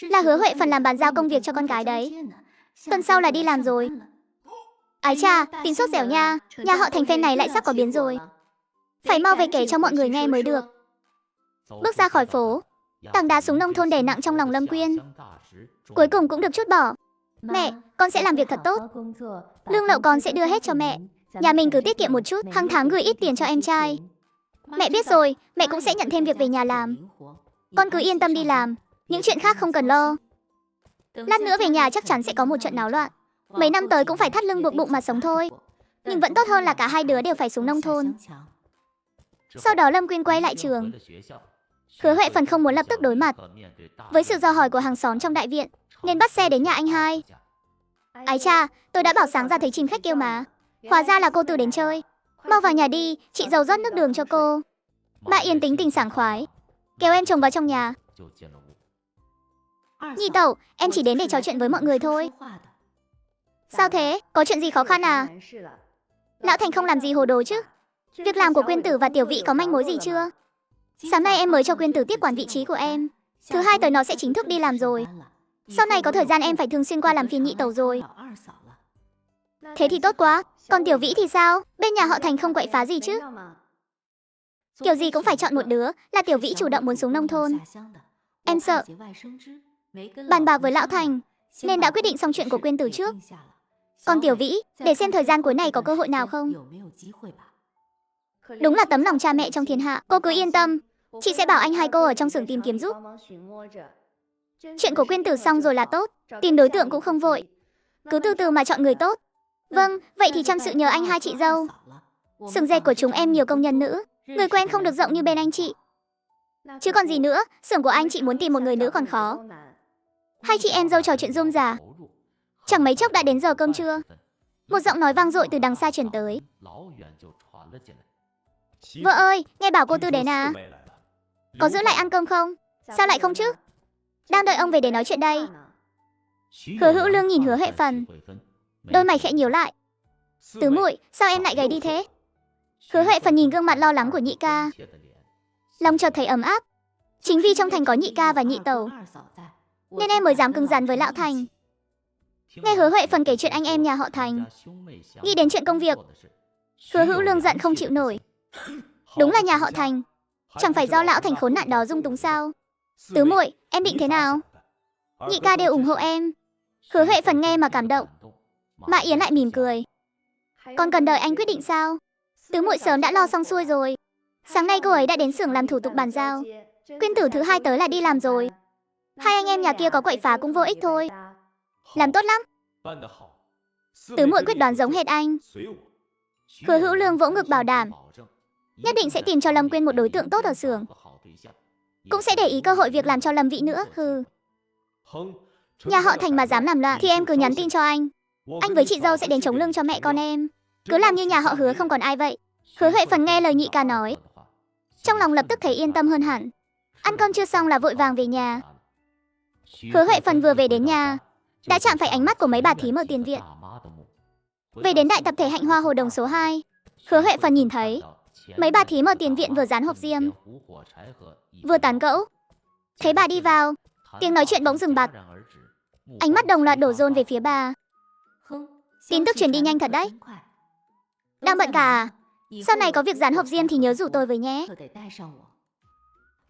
Là Hứa Huệ Phần làm bàn giao công việc cho con gái đấy. Tuần sau là đi làm rồi. Ái cha, tính sốt dẻo nha. Nhà họ Thành phen này lại sắp có biến rồi. Phải mau về kể cho mọi người nghe mới được. Bước ra khỏi phố, tảng đá súng nông thôn đè nặng trong lòng Lâm Quyên cuối cùng cũng được trút bỏ. Mẹ, con sẽ làm việc thật tốt. Lương lậu con sẽ đưa hết cho mẹ. Nhà mình cứ tiết kiệm một chút, hàng tháng gửi ít tiền cho em trai. Mẹ biết rồi, mẹ cũng sẽ nhận thêm việc về nhà làm. Con cứ yên tâm đi làm, những chuyện khác không cần lo. Lát nữa về nhà chắc chắn sẽ có một trận náo loạn. Mấy năm tới cũng phải thắt lưng buộc bụng mà sống thôi. Nhưng vẫn tốt hơn là cả hai đứa đều phải xuống nông thôn. Sau đó Lâm Quyên quay lại trường. Hứa Huệ Phần không muốn lập tức đối mặt với sự dò hỏi của hàng xóm trong đại viện, nên bắt xe đến nhà anh hai. Ái cha, tôi đã bảo sáng ra thấy Trình khách kêu mà. Hóa ra là cô Từ đến chơi. Mau vào nhà đi, chị dâu rót nước đường cho cô. Bà Yên tính tình sảng khoái, kéo em chồng vào trong nhà. Nhị tẩu, em chỉ đến để trò chuyện với mọi người thôi. Sao thế? Có chuyện gì khó khăn à? Lão Thành không làm gì hồ đồ chứ? Việc làm của Quyên Tử và Tiểu Vĩ có manh mối gì chưa? Sáng nay em mới cho Quyên Tử tiếp quản vị trí của em. Thứ hai tới nó sẽ chính thức đi làm rồi. Sau này có thời gian em phải thường xuyên qua làm phiền nhị tẩu rồi. Thế thì tốt quá. Còn Tiểu Vĩ thì sao? Bên nhà họ Thành không quậy phá gì chứ? Kiểu gì cũng phải chọn một đứa. Là Tiểu Vĩ chủ động muốn xuống nông thôn. Em sợ bàn bạc với Lão Thành nên đã quyết định xong chuyện của Quyên Tử trước. Còn Tiểu Vĩ, để xem thời gian cuối này có cơ hội nào không. Đúng là tấm lòng cha mẹ trong thiên hạ. Cô cứ yên tâm, chị sẽ bảo anh hai cô ở trong xưởng tìm kiếm giúp. Chuyện của Quyên Tử xong rồi là tốt. Tìm đối tượng cũng không vội, cứ từ từ mà chọn người tốt. Vâng, vậy thì chăm sự nhờ anh hai chị dâu. Xưởng dệt của chúng em nhiều công nhân nữ, người quen không được rộng như bên anh chị. Chứ còn gì nữa, xưởng của anh chị muốn tìm một người nữ còn khó. Hai chị em dâu trò chuyện rôm rả. Chẳng mấy chốc đã đến giờ cơm trưa. Một giọng nói vang dội từ đằng xa truyền tới. Vợ ơi, nghe bảo cô Tư đến à? Có giữ lại ăn cơm không? Sao lại không chứ? Đang đợi ông về để nói chuyện đây. Hứa Hữu Lương nhìn Hứa Huệ Phần, đôi mày khẽ nhíu lại. Tứ muội, sao em lại gầy đi thế? Hứa Huệ Phần nhìn gương mặt lo lắng của nhị ca, lòng chợt thấy ấm áp. Chính vì trong Thành có nhị ca và nhị tẩu nên em mới dám cứng rắn với Lão Thành. Nghe Hứa Huệ Phần kể chuyện anh em nhà họ Thành, nghĩ đến chuyện công việc, Hứa Hữu Lương giận không chịu nổi. Đúng là nhà họ Thành, chẳng phải do Lão Thành khốn nạn đó dung túng sao? Tứ muội, em định thế nào? Nhị ca đều ủng hộ em. Hứa Huệ Phần nghe mà cảm động. Mã Yến lại mỉm cười. Còn cần đợi anh quyết định sao? Tứ muội sớm đã lo xong xuôi rồi. Sáng nay cô ấy đã đến xưởng làm thủ tục bàn giao. Quyên Tử thứ hai tới là đi làm rồi. Hai anh em nhà kia có quậy phá cũng vô ích thôi. Làm tốt lắm. Tứ muội quyết đoán giống hệt anh. Hứa Hữu Lương vỗ ngực bảo đảm, nhất định sẽ tìm cho Lâm Quyên một đối tượng tốt ở xưởng. Cũng sẽ để ý cơ hội việc làm cho Lâm Vĩ nữa. Nhà họ Thành mà dám làm loạn thì em cứ nhắn tin cho anh. Anh với chị dâu sẽ đến chống lưng cho mẹ con em. Cứ làm như nhà họ Hứa không còn ai vậy. Hứa Huệ Phần nghe lời nhị ca nói, trong lòng lập tức thấy yên tâm hơn hẳn. Ăn cơm chưa xong là vội vàng về nhà. Hứa Huệ Phần vừa về đến nhà, đã chạm phải ánh mắt của mấy bà thím ở tiền viện. Về đến đại tập thể Hạnh Hoa Hồ Đồng số 2, Hứa Huệ Phần nhìn thấy mấy bà thím ở tiền viện vừa dán hộp diêm, vừa tán gẫu. Thấy bà đi vào, tiếng nói chuyện bỗng dừng bặt. Ánh mắt đồng loạt đổ dồn về phía bà. Tin tức truyền đi nhanh thật đấy. Đang bận cả à? Sau này có việc dán hộp diêm thì nhớ rủ tôi với nhé.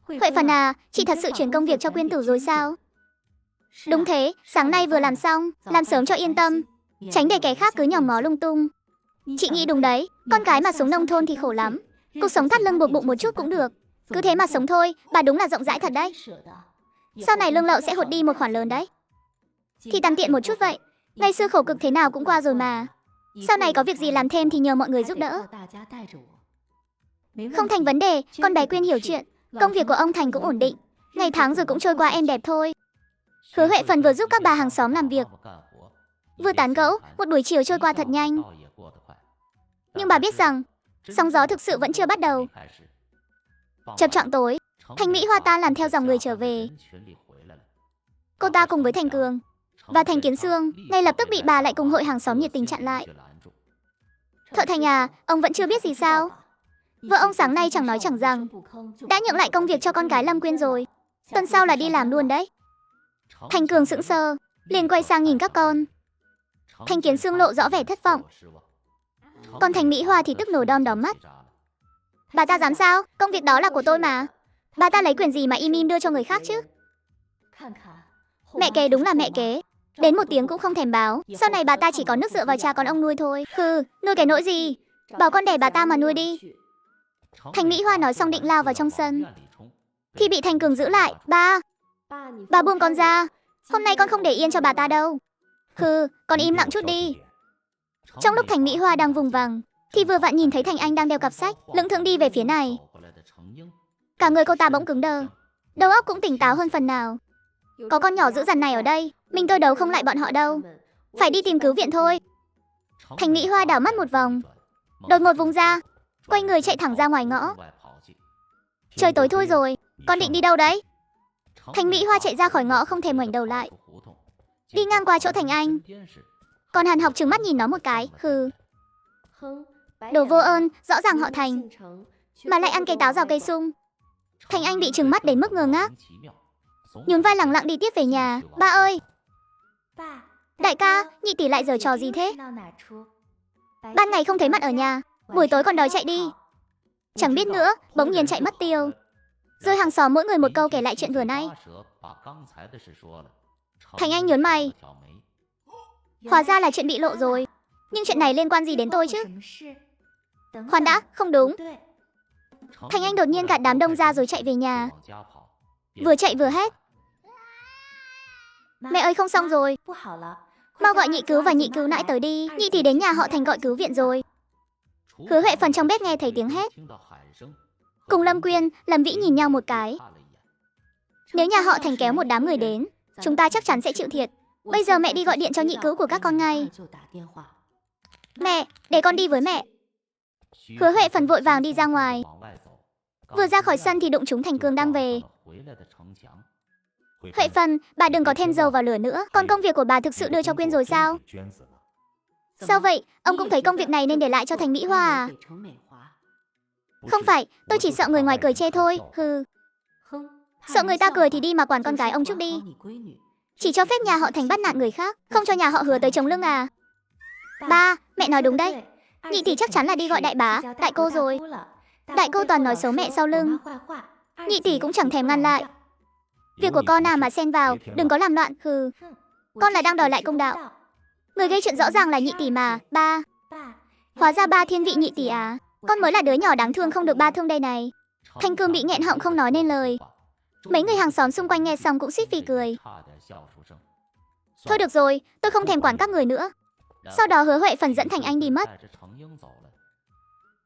Huệ Phần à, chị thật sự chuyển công việc cho Quyên Tử rồi sao? Đúng thế, sáng nay vừa làm xong, làm sớm cho yên tâm, tránh để kẻ khác cứ nhòm ngó lung tung. Chị nghĩ đúng đấy, con cái mà sống nông thôn thì khổ lắm. Cuộc sống thắt lưng buộc bụng một chút cũng được. Cứ thế mà sống thôi, bà đúng là rộng rãi thật đấy. Sau này lương lậu sẽ hụt đi một khoản lớn đấy. Thì tằn tiện một chút vậy. Ngày xưa khổ cực thế nào cũng qua rồi mà. Sau này có việc gì làm thêm thì nhờ mọi người giúp đỡ. Không thành vấn đề, con bé Quyên hiểu chuyện. Công việc của ông Thành cũng ổn định. Ngày tháng rồi cũng trôi qua êm đẹp thôi. Hứa Huệ Phần vừa giúp các bà hàng xóm làm việc, vừa tán gẫu, một buổi chiều trôi qua thật nhanh. Nhưng bà biết rằng, sóng gió thực sự vẫn chưa bắt đầu. Chập choạng tối, Thành Mỹ Hoa ta làm theo dòng người trở về. Cô ta cùng với Thành Cường và Thành Kiến Xương ngay lập tức bị bà lại cùng hội hàng xóm nhiệt tình chặn lại. Thợ Thành à, ông vẫn chưa biết gì sao? Vợ ông sáng nay chẳng nói chẳng rằng đã nhượng lại công việc cho con gái Lâm Quyên rồi. Tuần sau là đi làm luôn đấy. Thành Cường sững sờ, liền quay sang nhìn các con. Thành Kiến Xương lộ rõ vẻ thất vọng. Còn Thành Mỹ Hoa thì tức nổ đom đóm mắt. Bà ta dám sao? Công việc đó là của tôi mà. Bà ta lấy quyền gì mà im im đưa cho người khác chứ? Mẹ kế đúng là mẹ kế. Đến một tiếng cũng không thèm báo. Sau này bà ta chỉ có nước dựa vào cha con ông nuôi thôi. Hừ, nuôi cái nỗi gì? Bảo con đẻ bà ta mà nuôi đi. Thành Mỹ Hoa nói xong định lao vào trong sân, thì bị Thành Cường giữ lại. Bà buông con ra. Hôm nay con không để yên cho bà ta đâu. Hừ, con im lặng chút đi. Trong lúc Thành Mỹ Hoa đang vùng vằng, thì vừa vặn nhìn thấy Thành Anh đang đeo cặp sách, lững thững đi về phía này. Cả người cô ta bỗng cứng đờ, đầu óc cũng tỉnh táo hơn phần nào. Có con nhỏ dữ dằn này ở đây, mình tôi đấu không lại bọn họ đâu. Phải đi tìm cứu viện thôi. Thành Mỹ Hoa đảo mắt một vòng, đột ngột vùng ra, quay người chạy thẳng ra ngoài ngõ. Trời tối thui rồi, con định đi đâu đấy? Thành Mỹ Hoa chạy ra khỏi ngõ không thèm ngoảnh đầu lại, đi ngang qua chỗ Thành Anh. Còn Hàn Học trừng mắt nhìn nó một cái, hừ. Đồ vô ơn, rõ ràng họ Thành mà lại ăn cây táo rào cây sung. Thành Anh bị trừng mắt đến mức ngơ ngác, nhún vai lẳng lặng đi tiếp về nhà. Ba ơi! Đại ca, nhị tỷ lại giở trò gì thế? Ban ngày không thấy mặt ở nhà, buổi tối còn đòi chạy đi. Chẳng biết nữa, bỗng nhiên chạy mất tiêu. Rồi hàng xóm mỗi người một câu kể lại chuyện vừa nãy. Thành Anh nhớn mày. Hóa ra là chuyện bị lộ rồi. Nhưng chuyện này liên quan gì đến tôi chứ? Khoan đã, không đúng. Thành Anh đột nhiên gạt đám đông ra rồi chạy về nhà. Vừa chạy vừa hét. Mẹ ơi, không xong rồi. Mau gọi nhị cứu và nhị cứu nãi tới đi. Nhị tỷ đến nhà họ Thành gọi cứu viện rồi. Hứa Huệ Phần trong bếp nghe thấy tiếng hét. Cùng Lâm Quyên, Lâm Vĩ nhìn nhau một cái. Nếu nhà họ Thành kéo một đám người đến, chúng ta chắc chắn sẽ chịu thiệt. Bây giờ mẹ đi gọi điện cho nhị cứu của các con ngay. Mẹ, để con đi với mẹ. Hứa Huệ Phần vội vàng đi ra ngoài. Vừa ra khỏi sân thì đụng trúng Thành Cường đang về. Huệ Phần, bà đừng có thêm dầu vào lửa nữa. Còn công việc của bà thực sự đưa cho Quyên rồi sao? Sao vậy? Ông cũng thấy công việc này nên để lại cho Thành Mỹ Hoa à? Không phải, tôi chỉ sợ người ngoài cười chê thôi. Hừ. Sợ người ta cười thì đi mà quản con gái ông trước đi. Chỉ cho phép nhà họ Thành bắt nạt người khác, không cho nhà họ Hứa tới chống lưng à? Ba, mẹ nói đúng đấy. Nhị tỷ chắc chắn là đi gọi đại bá, đại cô rồi. Đại cô toàn nói xấu mẹ sau lưng. Nhị tỷ cũng chẳng thèm ngăn lại. Việc của con nào mà xen vào, đừng có làm loạn. Hừ. Con là đang đòi lại công đạo. Người gây chuyện rõ ràng là nhị tỷ mà. Ba. Hóa ra ba thiên vị nhị tỷ à? Con mới là đứa nhỏ đáng thương không được ba thương đây này. Thành Cường bị nghẹn họng không nói nên lời. Mấy người hàng xóm xung quanh nghe xong cũng suýt phì cười. Thôi được rồi, tôi không thèm quản các người nữa. Sau đó Hứa Huệ Phần dẫn Thành Anh đi mất.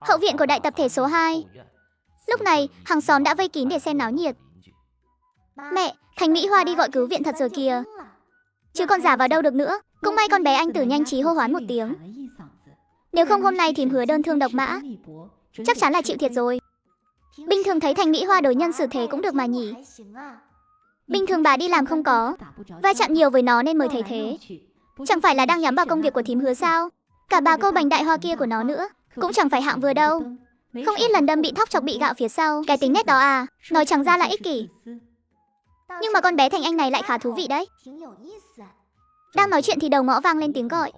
Hậu viện của đại tập thể số 2. Lúc này, hàng xóm đã vây kín để xem náo nhiệt. Mẹ, Thành Mỹ Hoa đi gọi cứu viện thật rồi kìa. Chứ còn giả vào đâu được nữa. Cũng may con bé Anh Tử nhanh trí hô hoán một tiếng. Nếu không hôm nay thím hứa đơn thương độc mã, chắc chắn là chịu thiệt rồi. Bình thường thấy Thành Mỹ Hoa đối nhân xử thế cũng được mà nhỉ. Bình thường bà đi làm không có va chạm nhiều với nó nên mới thấy thế. Chẳng phải là đang nhắm vào công việc của thím hứa sao? Cả bà cô Bành Đại Hoa kia của nó nữa, cũng chẳng phải hạng vừa đâu. Không ít lần đâm bị thóc chọc bị gạo phía sau. Cái tính nét đó à, nói chẳng ra là ích kỷ. Nhưng mà con bé Thành Anh này lại khá thú vị đấy. Đang nói chuyện thì đầu ngõ vang lên tiếng gọi.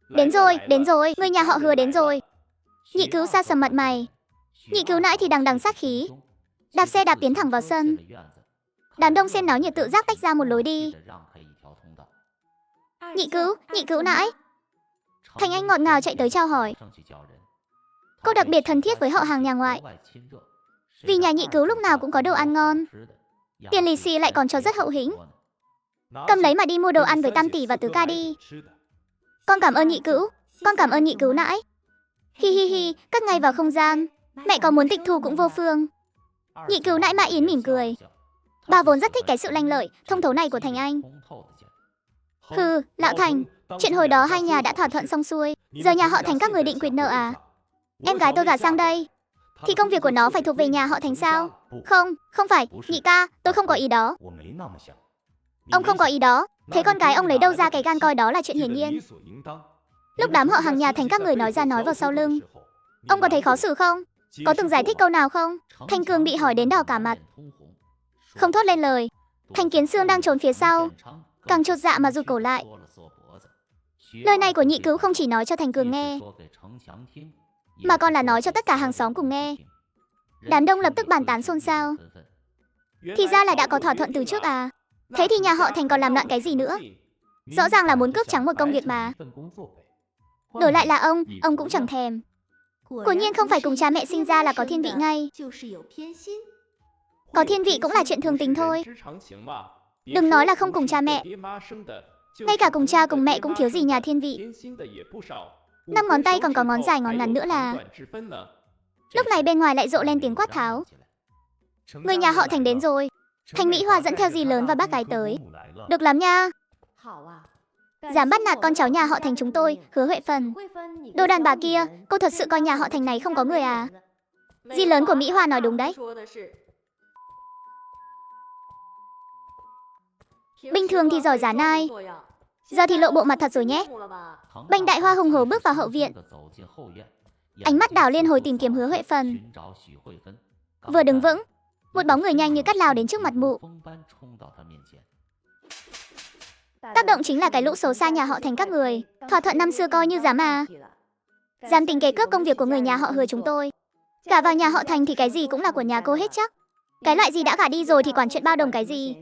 Đến rồi, người nhà họ Hứa đến rồi. Nhị cứu xa sầm mặt mày. Nhị cứu nãy thì đằng đằng sát khí, đạp xe đạp tiến thẳng vào sân. Đám đông xem náo nhiệt tự giác tách ra một lối đi. Nhị cứu nãy. Thành Anh ngọt ngào chạy tới chào hỏi. Cô đặc biệt thân thiết với họ hàng nhà ngoại, vì nhà nhị cứu lúc nào cũng có đồ ăn ngon. Tiền lì xì lại còn cho rất hậu hĩnh. Cầm lấy mà đi mua đồ ăn với Tam tỷ và Tứ ca đi. Con cảm ơn nhị cứu nãy. Hi hi hi, cất ngay vào không gian. Mẹ có muốn tịch thu cũng vô phương. Nhị cứu nãy Mã Yến mỉm cười. Bà vốn rất thích cái sự lanh lợi, thông thấu này của Thành Anh. Hừ, lão Thành, chuyện hồi đó hai nhà đã thỏa thuận xong xuôi. Giờ nhà họ Thành các người định quyệt nợ à? Em gái tôi gả sang đây thì công việc của nó phải thuộc về nhà họ Thành sao? Không phải, nhị ca, tôi không có ý đó. Ông không có ý đó, thế con gái ông lấy đâu ra cái gan coi đó là chuyện hiển nhiên. Lúc đám họ hàng nhà Thành các người nói ra nói vào sau lưng, ông có thấy khó xử không? Có từng giải thích câu nào không? Thành Cường bị hỏi đến đỏ cả mặt, không thốt lên lời. Thành Kiến Xương đang trốn phía sau, càng chột dạ mà rụt cổ lại. Lời này của nhị cứu không chỉ nói cho Thành Cường nghe, mà còn là nói cho tất cả hàng xóm cùng nghe. Đám đông lập tức bàn tán xôn xao. Thì ra là đã có thỏa thuận từ trước à? Thế thì nhà họ Thành còn làm loạn cái gì nữa? Rõ ràng là muốn cướp trắng một công việc mà. Đổi lại là ông cũng chẳng thèm. Quả nhiên không phải cùng cha mẹ sinh ra là có thiên vị ngay. Có thiên vị cũng là chuyện thường tình thôi. Đừng nói là không cùng cha mẹ, ngay cả cùng cha cùng mẹ cũng thiếu gì nhà thiên vị. 5 ngón tay còn có ngón dài ngón ngắn nữa là. Lúc này bên ngoài lại rộ lên tiếng quát tháo. Người nhà họ Thành đến rồi. Thành Mỹ Hoa dẫn theo dì lớn và bác gái tới. Được lắm nha. Dám bắt nạt con cháu nhà họ Thành chúng tôi, Hứa Huệ Phần. Đồ đàn bà kia, cô thật sự coi nhà họ Thành này không có người à? Dì lớn của Mỹ Hoa nói đúng đấy. Bình thường thì giỏi giả nai, giờ thì lộ bộ mặt thật rồi nhé. Bành Đại Hoa hùng hổ bước vào hậu viện, ánh mắt đảo liên hồi tìm kiếm Hứa Huệ Phần. Vừa đứng vững, một bóng người nhanh như cắt lao đến trước mặt mụ. Tác động chính là cái lũ xấu xa nhà họ Thành các người. Thỏa thuận năm xưa coi như dám à? Dám tính kế cướp công việc của người nhà họ Hứa chúng tôi. Gả vào nhà họ Thành thì cái gì cũng là của nhà cô hết chắc. Cái loại gì đã gả đi rồi thì quản chuyện bao đồng cái gì.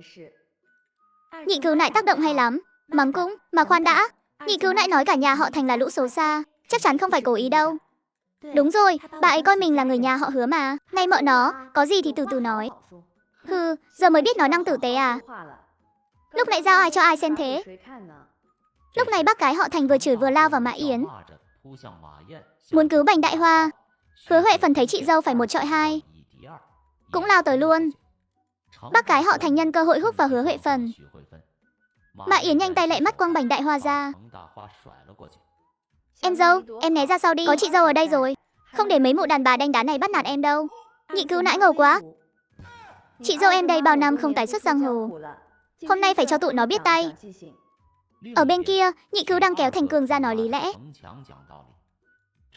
Nhị cứu nại tác động hay lắm. Mắng cũng, mà khoan đã. Nhị cứu nại nói cả nhà họ Thành là lũ xấu xa, chắc chắn không phải cố ý đâu. Đúng rồi, bà ấy coi mình là người nhà họ Hứa mà. Ngay mợ nó, có gì thì từ từ nói. Hừ, giờ mới biết nói năng tử tế à? Lúc nãy giao ai cho ai xem thế? Lúc này bác gái họ Thành vừa chửi vừa lao vào Mã Yến, muốn cứu Bành Đại Hoa. Hứa Huệ Phần thấy chị dâu phải 1 chọi 2, cũng lao tới luôn. Bác gái họ Thành nhân cơ hội húc vào Hứa Huệ Phần. Mã Yến nhanh tay lẹ mắt quăng Bành Đại Hoa ra. Em dâu, em né ra sau đi, có chị dâu ở đây rồi. Không để mấy mụ đàn bà đanh đá này bắt nạt em đâu. Nhị cứu nãi ngầu quá. Chị dâu em đây bao năm không tái xuất giang hồ, hôm nay phải cho tụi nó biết tay. Ở bên kia, nhị cứu đang kéo Thành Cường ra nói lý lẽ.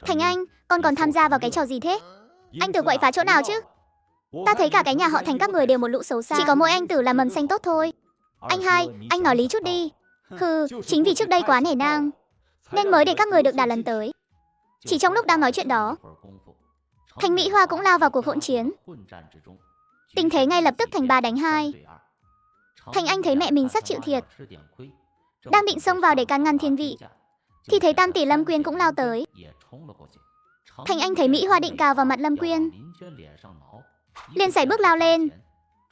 Thành Anh, con còn tham gia vào cái trò gì thế? Anh Tử quậy phá chỗ nào chứ? Ta thấy cả cái nhà họ Thành các người đều một lũ xấu xa, chỉ có mỗi anh Tử là mầm xanh tốt thôi. Anh hai, anh nói lý chút đi. Hừ, chính vì trước đây quá nể nang nên mới để các người được đà lần tới. Chỉ trong lúc đang nói chuyện đó, Thành Mỹ Hoa cũng lao vào cuộc hỗn chiến. Tình thế ngay lập tức thành 3 đánh 2. Thành Anh thấy mẹ mình sắp chịu thiệt, đang định xông vào để can ngăn thiên vị, thì thấy Tam tỷ Lâm Quyên cũng lao tới. Thành Anh thấy Mỹ Hoa định cào vào mặt Lâm Quyên, liền sải bước lao lên,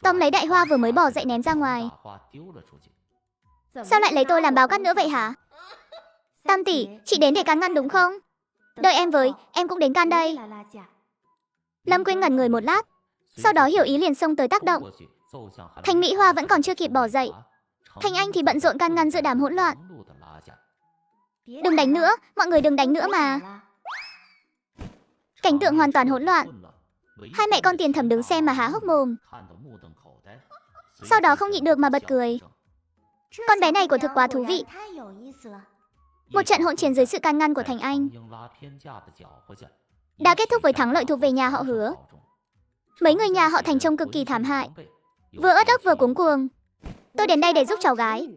tóm lấy Đại Hoa vừa mới bỏ dậy ném ra ngoài. Sao lại lấy tôi làm báo cát nữa vậy hả? Tam tỷ, chị đến để can ngăn đúng không? Đợi em với, em cũng đến can đây. Lâm Quyên ngẩn người một lát, sau đó hiểu ý liền xông tới tác động. Thành Mỹ Hoa vẫn còn chưa kịp bỏ dậy. Thành Anh thì bận rộn can ngăn giữa đám hỗn loạn. Đừng đánh nữa, mọi người đừng đánh nữa mà. Cảnh tượng hoàn toàn hỗn loạn. Hai mẹ con Tiền Thẩm đứng xem mà há hốc mồm. Sau đó không nhịn được mà bật cười. Con bé này của thực quá thú vị. Một trận hỗn chiến dưới sự can ngăn của Thành Anh đã kết thúc với thắng lợi thuộc về nhà họ Hứa. Mấy người nhà họ Thành trông cực kỳ thảm hại, vừa ớt ức vừa cuống cuồng. Tôi đến đây để giúp cháu gái,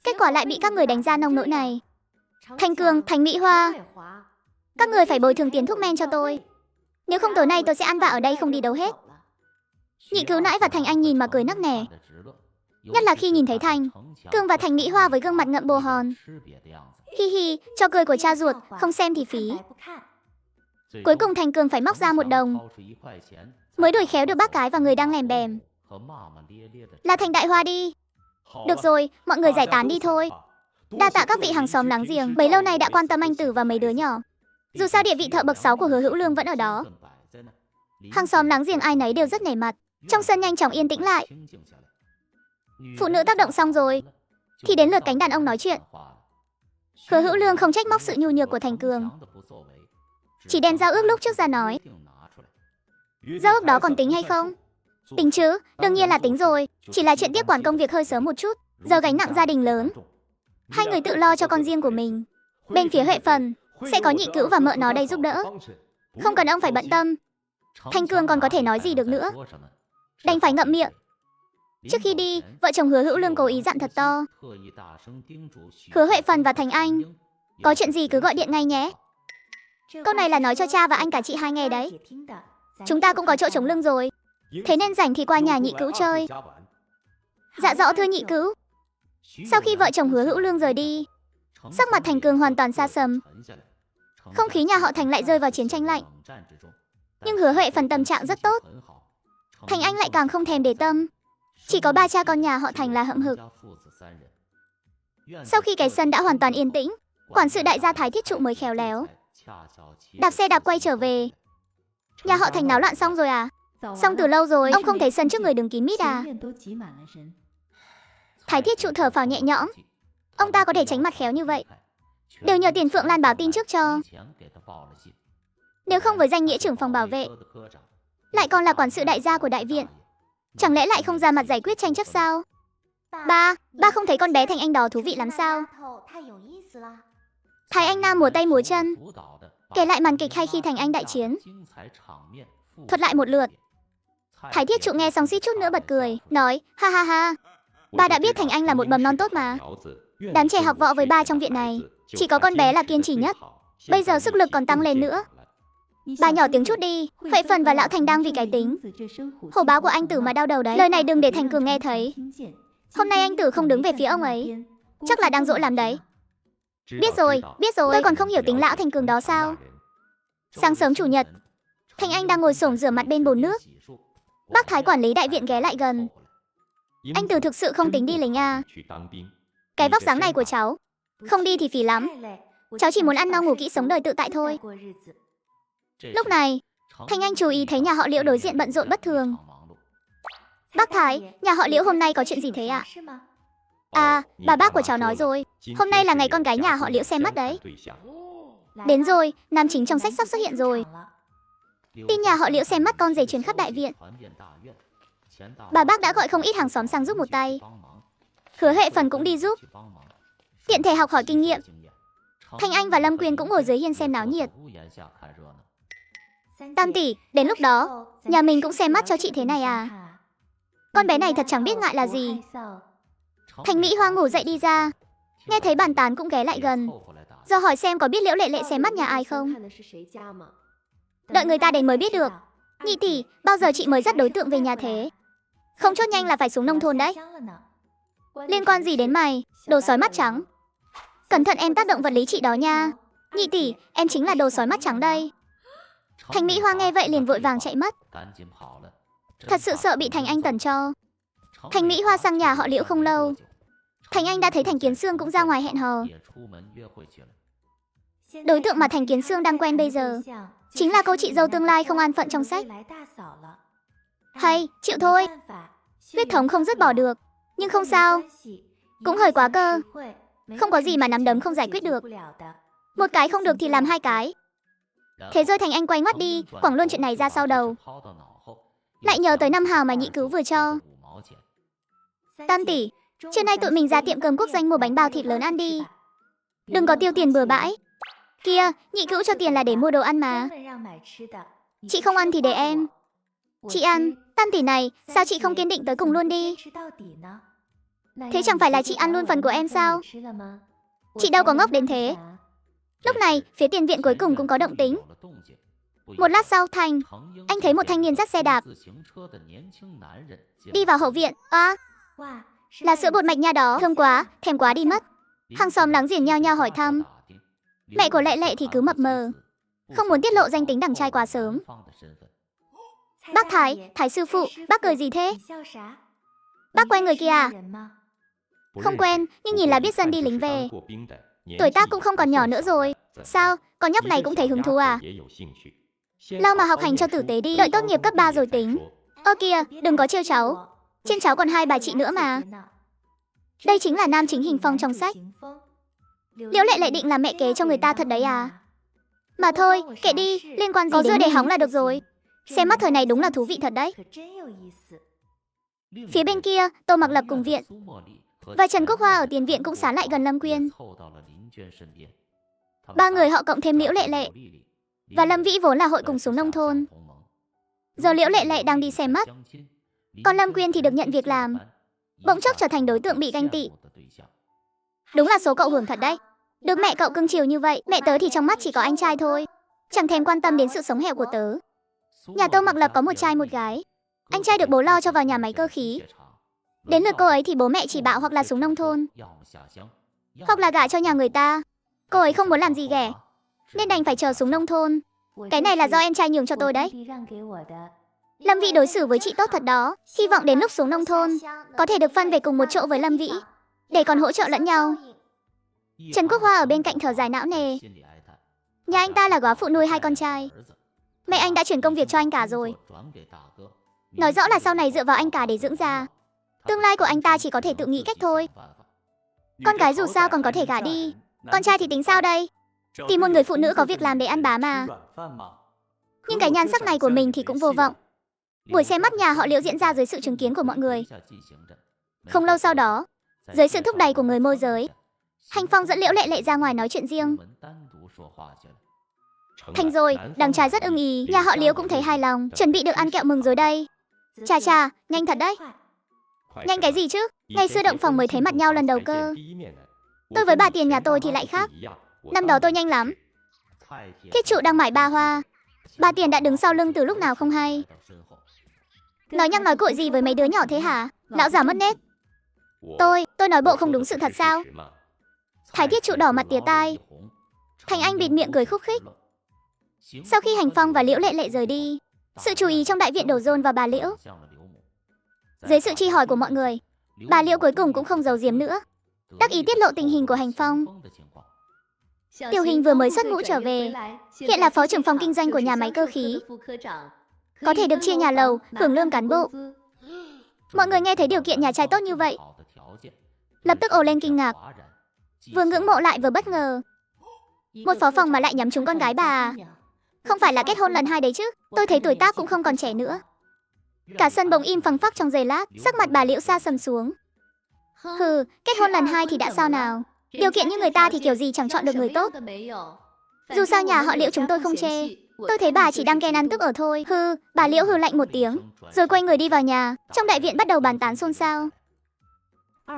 kết quả lại bị các người đánh ra nông nỗi này. Thành Cường, Thành Mỹ Hoa, các người phải bồi thường tiền thuốc men cho tôi. Nếu không tối nay tôi sẽ ăn vạ ở đây không đi đâu hết. Nhị Cứu Nãi và Thành Anh nhìn mà cười nức nẻ. Nhất là khi nhìn thấy Thành Cường và Thành Mỹ Hoa với gương mặt ngậm bồ hòn. Hi hi, trò cười của cha ruột, không xem thì phí. Cuối cùng Thành Cường phải móc ra 1 đồng mới đuổi khéo được bác gái và người đang lèm bèm. Là Thành Đại Hoa đi. Được rồi, mọi người giải tán đi thôi. Đa tạ các vị hàng xóm láng giềng bấy lâu nay đã quan tâm anh Tử và mấy đứa nhỏ. Dù sao địa vị thợ bậc 6 của Hứa Hữu Lương vẫn ở đó. Hàng xóm láng giềng ai nấy đều rất nể mặt. Trong sân nhanh chóng yên tĩnh lại. Phụ nữ tác động xong rồi thì đến lượt cánh đàn ông nói chuyện. Hứa Hữu Lương không trách móc sự nhu nhược của Thành Cường, chỉ đem giao ước lúc trước ra nói. Giao ước đó còn tính hay không? Tính chứ, đương nhiên là tính rồi. Chỉ là chuyện tiếp quản công việc hơi sớm một chút. Giờ gánh nặng gia đình lớn, hai người tự lo cho con riêng của mình. Bên phía Huệ Phần sẽ có Nhị Cữu và mợ nó đây giúp đỡ, không cần ông phải bận tâm. Thành Cường còn có thể nói gì được nữa, đành phải ngậm miệng. Trước khi đi, vợ chồng Hứa Hữu Lương cố ý dặn thật to. Hứa Huệ Phần và Thành Anh, có chuyện gì cứ gọi điện ngay nhé. Câu này là nói cho cha và anh cả chị hai nghe đấy. Chúng ta cũng có chỗ chống lưng rồi, thế nên rảnh thì qua nhà Nhị Cữu chơi. Dạ rõ thưa Nhị Cữu. Sau khi vợ chồng Hứa Hữu Lương rời đi, sắc mặt Thành Cường hoàn toàn xa sầm. Không khí nhà họ Thành lại rơi vào chiến tranh lạnh. Nhưng Hứa Huệ Phần tâm trạng rất tốt, Thành Anh lại càng không thèm để tâm. Chỉ có 3 cha con nhà họ Thành là hậm hực. Sau khi cái sân đã hoàn toàn yên tĩnh, quản sự đại gia Thái Thiết Trụ mới khéo léo đạp xe đạp quay trở về. Nhà họ Thành náo loạn xong rồi à? Xong từ lâu rồi, ông không thấy sân trước người đứng kín mít à? Thái Thiết Trụ thở phào nhẹ nhõm. Ông ta có thể tránh mặt khéo như vậy đều nhờ Tiền Phượng Lan báo tin trước cho. Nếu không với danh nghĩa trưởng phòng bảo vệ, lại còn là quản sự đại gia của đại viện, chẳng lẽ lại không ra mặt giải quyết tranh chấp sao? Ba không thấy con bé Thành Anh đó thú vị lắm sao? Thái Anh Nam múa tay múa chân, kể lại màn kịch hay khi Thành Anh đại chiến, thuật lại một lượt. Thái Thiết Trụ nghe xong suýt chút nữa bật cười, nói, ha ha ha, ba đã biết Thành Anh là một mầm non tốt mà. Đám trẻ học võ với ba trong viện này, chỉ có con bé là kiên trì nhất. Bây giờ sức lực còn tăng lên nữa. Bà nhỏ tiếng chút đi, Huệ Phần và Lão Thành đang vì cái tính hổ báo của anh Tử mà đau đầu đấy. Lời này đừng để Thành Cường nghe thấy. Hôm nay anh Tử không đứng về phía ông ấy, chắc là đang dỗ làm đấy. Biết rồi, tôi còn không hiểu tính Lão Thành Cường đó sao. Sáng sớm chủ nhật, Thành Anh đang ngồi xổm rửa mặt bên bồn nước. Bác Thái quản lý đại viện ghé lại gần. Anh Tử thực sự không tính đi lính à? Cái vóc dáng này của cháu, không đi thì phí lắm. Cháu chỉ muốn ăn no ngủ kỹ sống đời tự tại thôi. Lúc này, Thành Anh chú ý thấy nhà họ Liễu đối diện bận rộn bất thường. Bác Thái, nhà họ Liễu hôm nay có chuyện gì thế ạ? À, bà bác của cháu nói rồi, hôm nay là ngày con gái nhà họ Liễu xem mắt đấy. Đến rồi, nam chính trong sách sắp xuất hiện rồi. Tin nhà họ Liễu xem mắt con rể truyền khắp đại viện. Bà bác đã gọi không ít hàng xóm sang giúp một tay. Hứa Huệ Phần cũng đi giúp, tiện thể học hỏi kinh nghiệm. Thành Anh và Lâm Quyên cũng ngồi dưới hiên xem náo nhiệt. Tam tỷ, đến lúc đó, nhà mình cũng xem mắt cho chị thế này à? Con bé này thật chẳng biết ngại là gì. Thành Mỹ Hoa ngủ dậy đi ra, nghe thấy bàn tán cũng ghé lại gần, do hỏi xem có biết Liễu Lệ Lệ xem mắt nhà ai không. Đợi người ta đến mới biết được. Nhị tỷ, bao giờ chị mới dắt đối tượng về nhà thế? Không chốt nhanh là phải xuống nông thôn đấy. Liên quan gì đến mày, đồ sói mắt trắng? Cẩn thận em tác động vật lý chị đó nha. Nhị tỷ, em chính là đồ sói mắt trắng đây. Thành Mỹ Hoa nghe vậy liền vội vàng chạy mất, thật sự sợ bị Thành Anh tẩn cho. Thành Mỹ Hoa sang nhà họ Liễu không lâu, Thành Anh đã thấy Thành Kiến Xương cũng ra ngoài hẹn hò. Đối tượng mà Thành Kiến Xương đang quen bây giờ chính là cô chị dâu tương lai không an phận trong sách. Hay, chịu thôi. Huyết thống không dứt bỏ được. Nhưng không sao. Cũng hơi quá cơ. Không có gì mà nắm đấm không giải quyết được. Một cái không được thì làm hai cái. Thế rồi Thành Anh quay ngoắt đi, quẳng luôn chuyện này ra sau đầu. Lại nhớ tới năm hào mà nhị cứu vừa cho. Tam tỷ, trưa nay tụi mình ra tiệm cơm quốc doanh mua bánh bao thịt lớn ăn đi. Đừng có tiêu tiền bừa bãi. Kia, nhị cứu cho tiền là để mua đồ ăn mà. Chị không ăn thì để em. Chị ăn. Tam tỷ này, sao chị không kiên định tới cùng luôn đi? Thế chẳng phải là chị ăn luôn phần của em sao? Chị đâu có ngốc đến thế. Lúc này, phía tiền viện cuối cùng cũng có động tính. Một lát sau, anh thấy một thanh niên dắt xe đạp đi vào hậu viện. À, là sữa bột mạch nha đó. Thơm quá, thèm quá đi mất. Hàng xóm láng giềng nhao nhao hỏi thăm. Mẹ của Lệ Lệ thì cứ mập mờ, không muốn tiết lộ danh tính đằng trai quá sớm. Bác Thái sư phụ, bác cười gì thế? Bác quen người kia à? Không quen, nhưng nhìn là biết dân đi lính về. Tuổi tác cũng không còn nhỏ nữa rồi. Sao, con nhóc này cũng thấy hứng thú à? Lau mà học hành cho tử tế đi, đợi tốt nghiệp cấp 3 rồi tính. Ơ kìa, đừng có trêu cháu. Trên cháu còn hai bà chị nữa mà. Đây chính là nam chính Hình Phong trong sách. Liễu Lệ Lệ định làm mẹ kế cho người ta thật đấy à? Mà thôi, kệ đi, liên quan gì có dưa để hóng là được rồi. Xem mắt thời này đúng là thú vị thật đấy. Phía bên kia, Tô Mặc Lập cùng viện và Trần Quốc Hoa ở tiền viện cũng sán lại gần Lâm Quyên. Ba người họ cộng thêm Liễu Lệ Lệ và Lâm Vĩ vốn là hội cùng xuống nông thôn. Giờ Liễu Lệ Lệ đang đi xem mắt, còn Lâm Quyên thì được nhận việc làm, bỗng chốc trở thành đối tượng bị ganh tị. Đúng là số cậu hưởng thật đấy. Được mẹ cậu cưng chiều như vậy, mẹ tớ thì trong mắt chỉ có anh trai thôi, chẳng thèm quan tâm đến sự sống hẻo của tớ. Nhà Tô Mặc Lập có một trai một gái. Anh trai được bố lo cho vào nhà máy cơ khí. Đến lượt cô ấy thì bố mẹ chỉ bảo hoặc là xuống nông thôn, hoặc là gả cho nhà người ta. Cô ấy không muốn làm gì ghẻ, nên đành phải chờ xuống nông thôn. Cái này là do em trai nhường cho tôi đấy. Lâm Vĩ đối xử với chị tốt thật đó. Hy vọng đến lúc xuống nông thôn có thể được phân về cùng một chỗ với Lâm Vĩ, để còn hỗ trợ lẫn nhau. Trần Quốc Hoa ở bên cạnh thở dài não nề. Nhà anh ta là góa phụ nuôi hai con trai. Mẹ anh đã chuyển công việc cho anh cả rồi. Nói rõ là sau này dựa vào anh cả để dưỡng già. Tương lai của anh ta chỉ có thể tự nghĩ cách thôi. Con gái dù sao còn có thể gả đi, con trai thì tính sao đây? Tìm một người phụ nữ có việc làm để ăn bá mà. Nhưng cái nhan sắc này của mình thì cũng vô vọng. Buổi xem mắt nhà họ Liễu diễn ra dưới sự chứng kiến của mọi người. Không lâu sau đó, dưới sự thúc đẩy của người môi giới, Hành Phong dẫn Liễu Lệ Lệ ra ngoài nói chuyện riêng. Thành rồi, đằng trai rất ưng ý, nhà họ Liễu cũng thấy hài lòng, chuẩn bị được ăn kẹo mừng rồi đây. Chà chà, nhanh thật đấy. Nhanh cái gì chứ, ngày xưa động phòng mới thấy mặt nhau lần đầu cơ. Tôi với bà Tiền nhà tôi thì lại khác. Năm đó tôi nhanh lắm. Thiết trụ đang mải ba hoa, bà Tiền đã đứng sau lưng từ lúc nào không hay. Nói nhăng nói cội gì với mấy đứa nhỏ thế hả? Lão già mất nết. Tôi nói bộ không đúng sự thật sao? Thái Thiết trụ đỏ mặt tía tai. Thành Anh bịt miệng cười khúc khích. Sau khi Hành Phong và Liễu Lệ Lệ rời đi, sự chú ý trong đại viện đổ dồn vào bà Liễu. Dưới sự truy hỏi của mọi người, bà Liễu cuối cùng cũng không giấu giếm nữa, đắc ý tiết lộ tình hình của Hành Phong. Tiểu Hình vừa mới xuất ngũ trở về, hiện là phó trưởng phòng kinh doanh của nhà máy cơ khí, có thể được chia nhà lầu, hưởng lương cán bộ. Mọi người nghe thấy điều kiện nhà trai tốt như vậy, lập tức ồ lên kinh ngạc, vừa ngưỡng mộ lại vừa bất ngờ. Một phó phòng mà lại nhắm trúng con gái bà à? Không phải là kết hôn lần 2 đấy chứ? Tôi thấy tuổi tác cũng không còn trẻ nữa. Cả sân bỗng im phăng phắc trong giây lát, sắc mặt bà Liễu xa sầm xuống. Hừ, kết hôn lần 2 thì đã sao nào? Điều kiện như người ta thì kiểu gì chẳng chọn được người tốt. Dù sao nhà họ Liễu chúng tôi không chê. Tôi thấy bà chỉ đang ghen ăn tức ở thôi. Hừ, bà Liễu hừ lạnh một tiếng, rồi quay người đi vào nhà. Trong đại viện bắt đầu bàn tán xôn xao.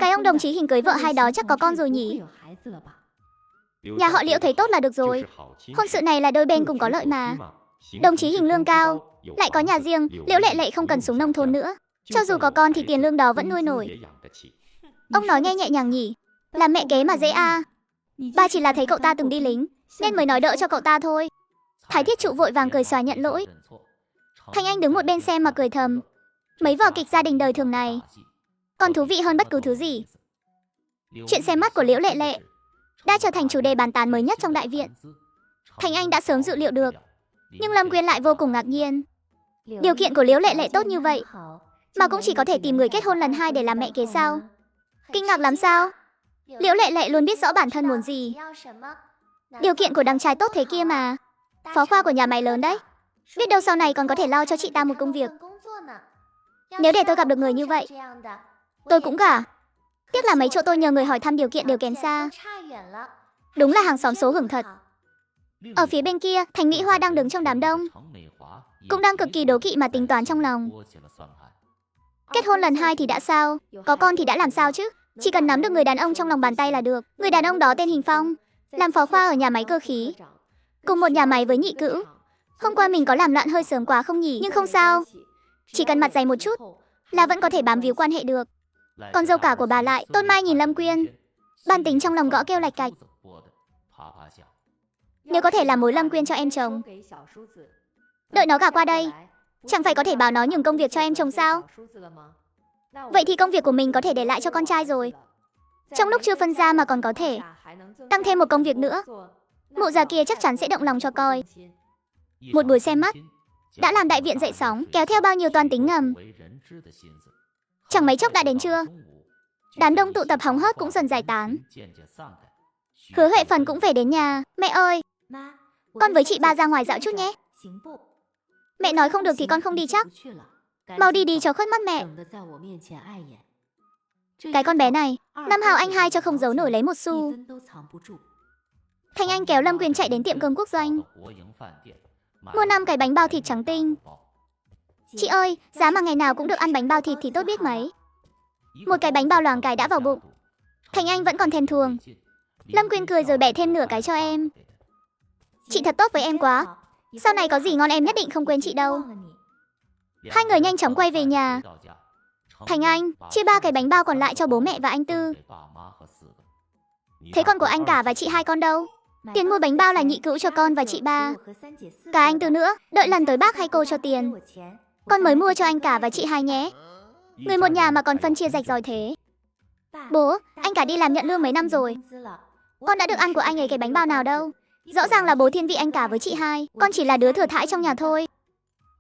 Cái ông đồng chí Hình cưới vợ hai đó chắc có con rồi nhỉ? Nhà họ Liễu thấy tốt là được rồi. Hôn sự này là đôi bên cùng có lợi mà. Đồng chí Hình lương cao, lại có nhà riêng, Liễu Lệ Lệ không cần xuống nông thôn nữa. Cho dù có con thì tiền lương đó vẫn nuôi nổi. Ông nói nghe nhẹ nhàng nhỉ? Làm mẹ kế mà dễ à? Ba chỉ là thấy cậu ta từng đi lính, nên mới nói đỡ cho cậu ta thôi. Thái Thiết trụ vội vàng cười xòa nhận lỗi. Thanh Anh đứng một bên xem mà cười thầm. Mấy vở kịch gia đình đời thường này còn thú vị hơn bất cứ thứ gì. Chuyện xem mắt của Liễu Lệ Lệ đã trở thành chủ đề bàn tán mới nhất trong đại viện. Thành Anh đã sớm dự liệu được, nhưng Lâm Quyên lại vô cùng ngạc nhiên. Điều kiện của Liễu Lệ Lệ tốt như vậy, Mà cũng chỉ có thể tìm người kết hôn lần 2 để làm mẹ kế sao? Kinh ngạc lắm sao? Liễu Lệ Lệ luôn biết rõ bản thân muốn gì. Điều kiện của đằng trai tốt thế kia mà. Phó khoa của nhà máy lớn đấy. Biết đâu sau này còn có thể lo cho chị ta một công việc. Nếu để tôi gặp được người như vậy, tôi cũng gả. Tiếc là mấy chỗ tôi nhờ người hỏi thăm điều kiện đều kém xa. Đúng là hàng xóm số hưởng thật. Ở phía bên kia, Thành Mỹ Hoa đang đứng trong đám đông, cũng đang cực kỳ đố kỵ mà tính toán trong lòng. Kết hôn lần 2 thì đã sao? Có con thì đã làm sao chứ? Chỉ cần nắm được người đàn ông trong lòng bàn tay là được. Người đàn ông đó tên Hình Phong, làm phó khoa ở nhà máy cơ khí, cùng một nhà máy với Nhị Cữu. Hôm qua mình có làm loạn hơi sớm quá không nhỉ? Nhưng không sao, chỉ cần mặt dày một chút là vẫn có thể bám víu quan hệ được. Con dâu cả của bà lại, Tôn Mai nhìn Lâm Quyên, bản tính trong lòng gõ kêu lạch cạch. Nếu có thể làm mối Lâm Quyên cho em chồng, đợi nó gả qua đây, chẳng phải có thể bảo nó nhường công việc cho em chồng sao? Vậy thì công việc của mình có thể để lại cho con trai rồi. Trong lúc chưa phân ra mà còn có thể tăng thêm một công việc nữa, mụ già kia chắc chắn sẽ động lòng cho coi. Một buổi xem mắt đã làm đại viện dậy sóng, kéo theo bao nhiêu toan tính ngầm. Chẳng mấy chốc đã đến trưa, đám đông tụ tập hóng hớt cũng dần giải tán. Hứa Huệ Phần cũng về đến nhà. Mẹ ơi, con với chị ba ra ngoài dạo chút nhé. Mẹ nói không được thì con không đi chắc. Mau đi đi cho khuất mắt mẹ. Cái con bé này, năm hào anh hai cho không giấu nổi lấy một xu. Thành Anh kéo Lâm Quyên chạy đến tiệm cơm quốc doanh, mua 5 cái bánh bao thịt trắng tinh. Chị ơi, giá mà ngày nào cũng được ăn bánh bao thịt thì tốt biết mấy. Một cái bánh bao loàng cái đã vào bụng, Thành Anh vẫn còn thèm thuồng. Lâm Quyên cười rồi bẻ thêm nửa cái cho em. Chị thật tốt với em quá. Sau này có gì ngon em nhất định không quên chị đâu. Hai người nhanh chóng quay về nhà. Thành Anh chia 3 cái bánh bao còn lại cho bố mẹ và anh Tư. Thế con của anh cả và chị hai con đâu? Tiền mua bánh bao là Nhị Cữu cho con và chị ba. Cả anh Tư nữa, đợi lần tới bác hay cô cho tiền. Con mới mua cho anh cả và chị hai nhé. Người một nhà mà còn phân chia rạch ròi thế. Bố, anh cả đi làm nhận lương mấy năm rồi. Con đã được ăn của anh ấy cái bánh bao nào đâu. Rõ ràng là bố thiên vị anh cả với chị hai. Con chỉ là đứa thừa thãi trong nhà thôi.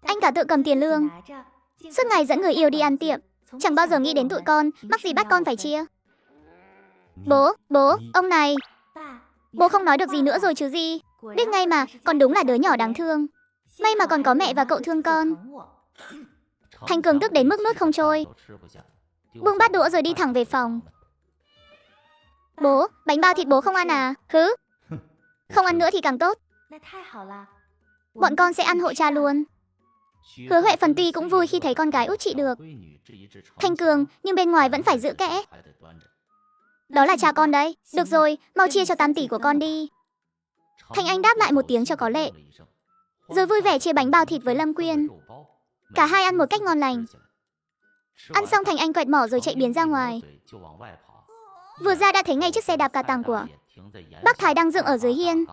Anh cả tự cầm tiền lương, suốt ngày dẫn người yêu đi ăn tiệm, chẳng bao giờ nghĩ đến tụi con, mắc gì bắt con phải chia. Bố, ông này. Bố không nói được gì nữa rồi chứ gì. Biết ngay mà, con đúng là đứa nhỏ đáng thương. May mà còn có mẹ và cậu thương con. Thành Cường tức đến mức nuốt không trôi, buông bát đũa rồi đi thẳng về phòng. Bố, bánh bao thịt bố không ăn à? Hứ. Không ăn nữa thì càng tốt. Bọn con sẽ ăn hộ cha luôn. Hứa Huệ Phần tuy cũng vui khi thấy con gái út trị được Thành Cường, nhưng bên ngoài vẫn phải giữ kẽ. Đó là cha con đấy. Được rồi, mau chia cho 8 tỷ của con đi. Thành Anh đáp lại một tiếng cho có lệ, rồi vui vẻ chia bánh bao thịt với Lâm Quyên. Cả hai ăn một cách ngon lành. Ăn xong Thành Anh quẹt mỏ rồi chạy biến ra ngoài. Vừa ra đã thấy ngay chiếc xe đạp cà tàng của bác Thái đang dựng ở dưới hiên.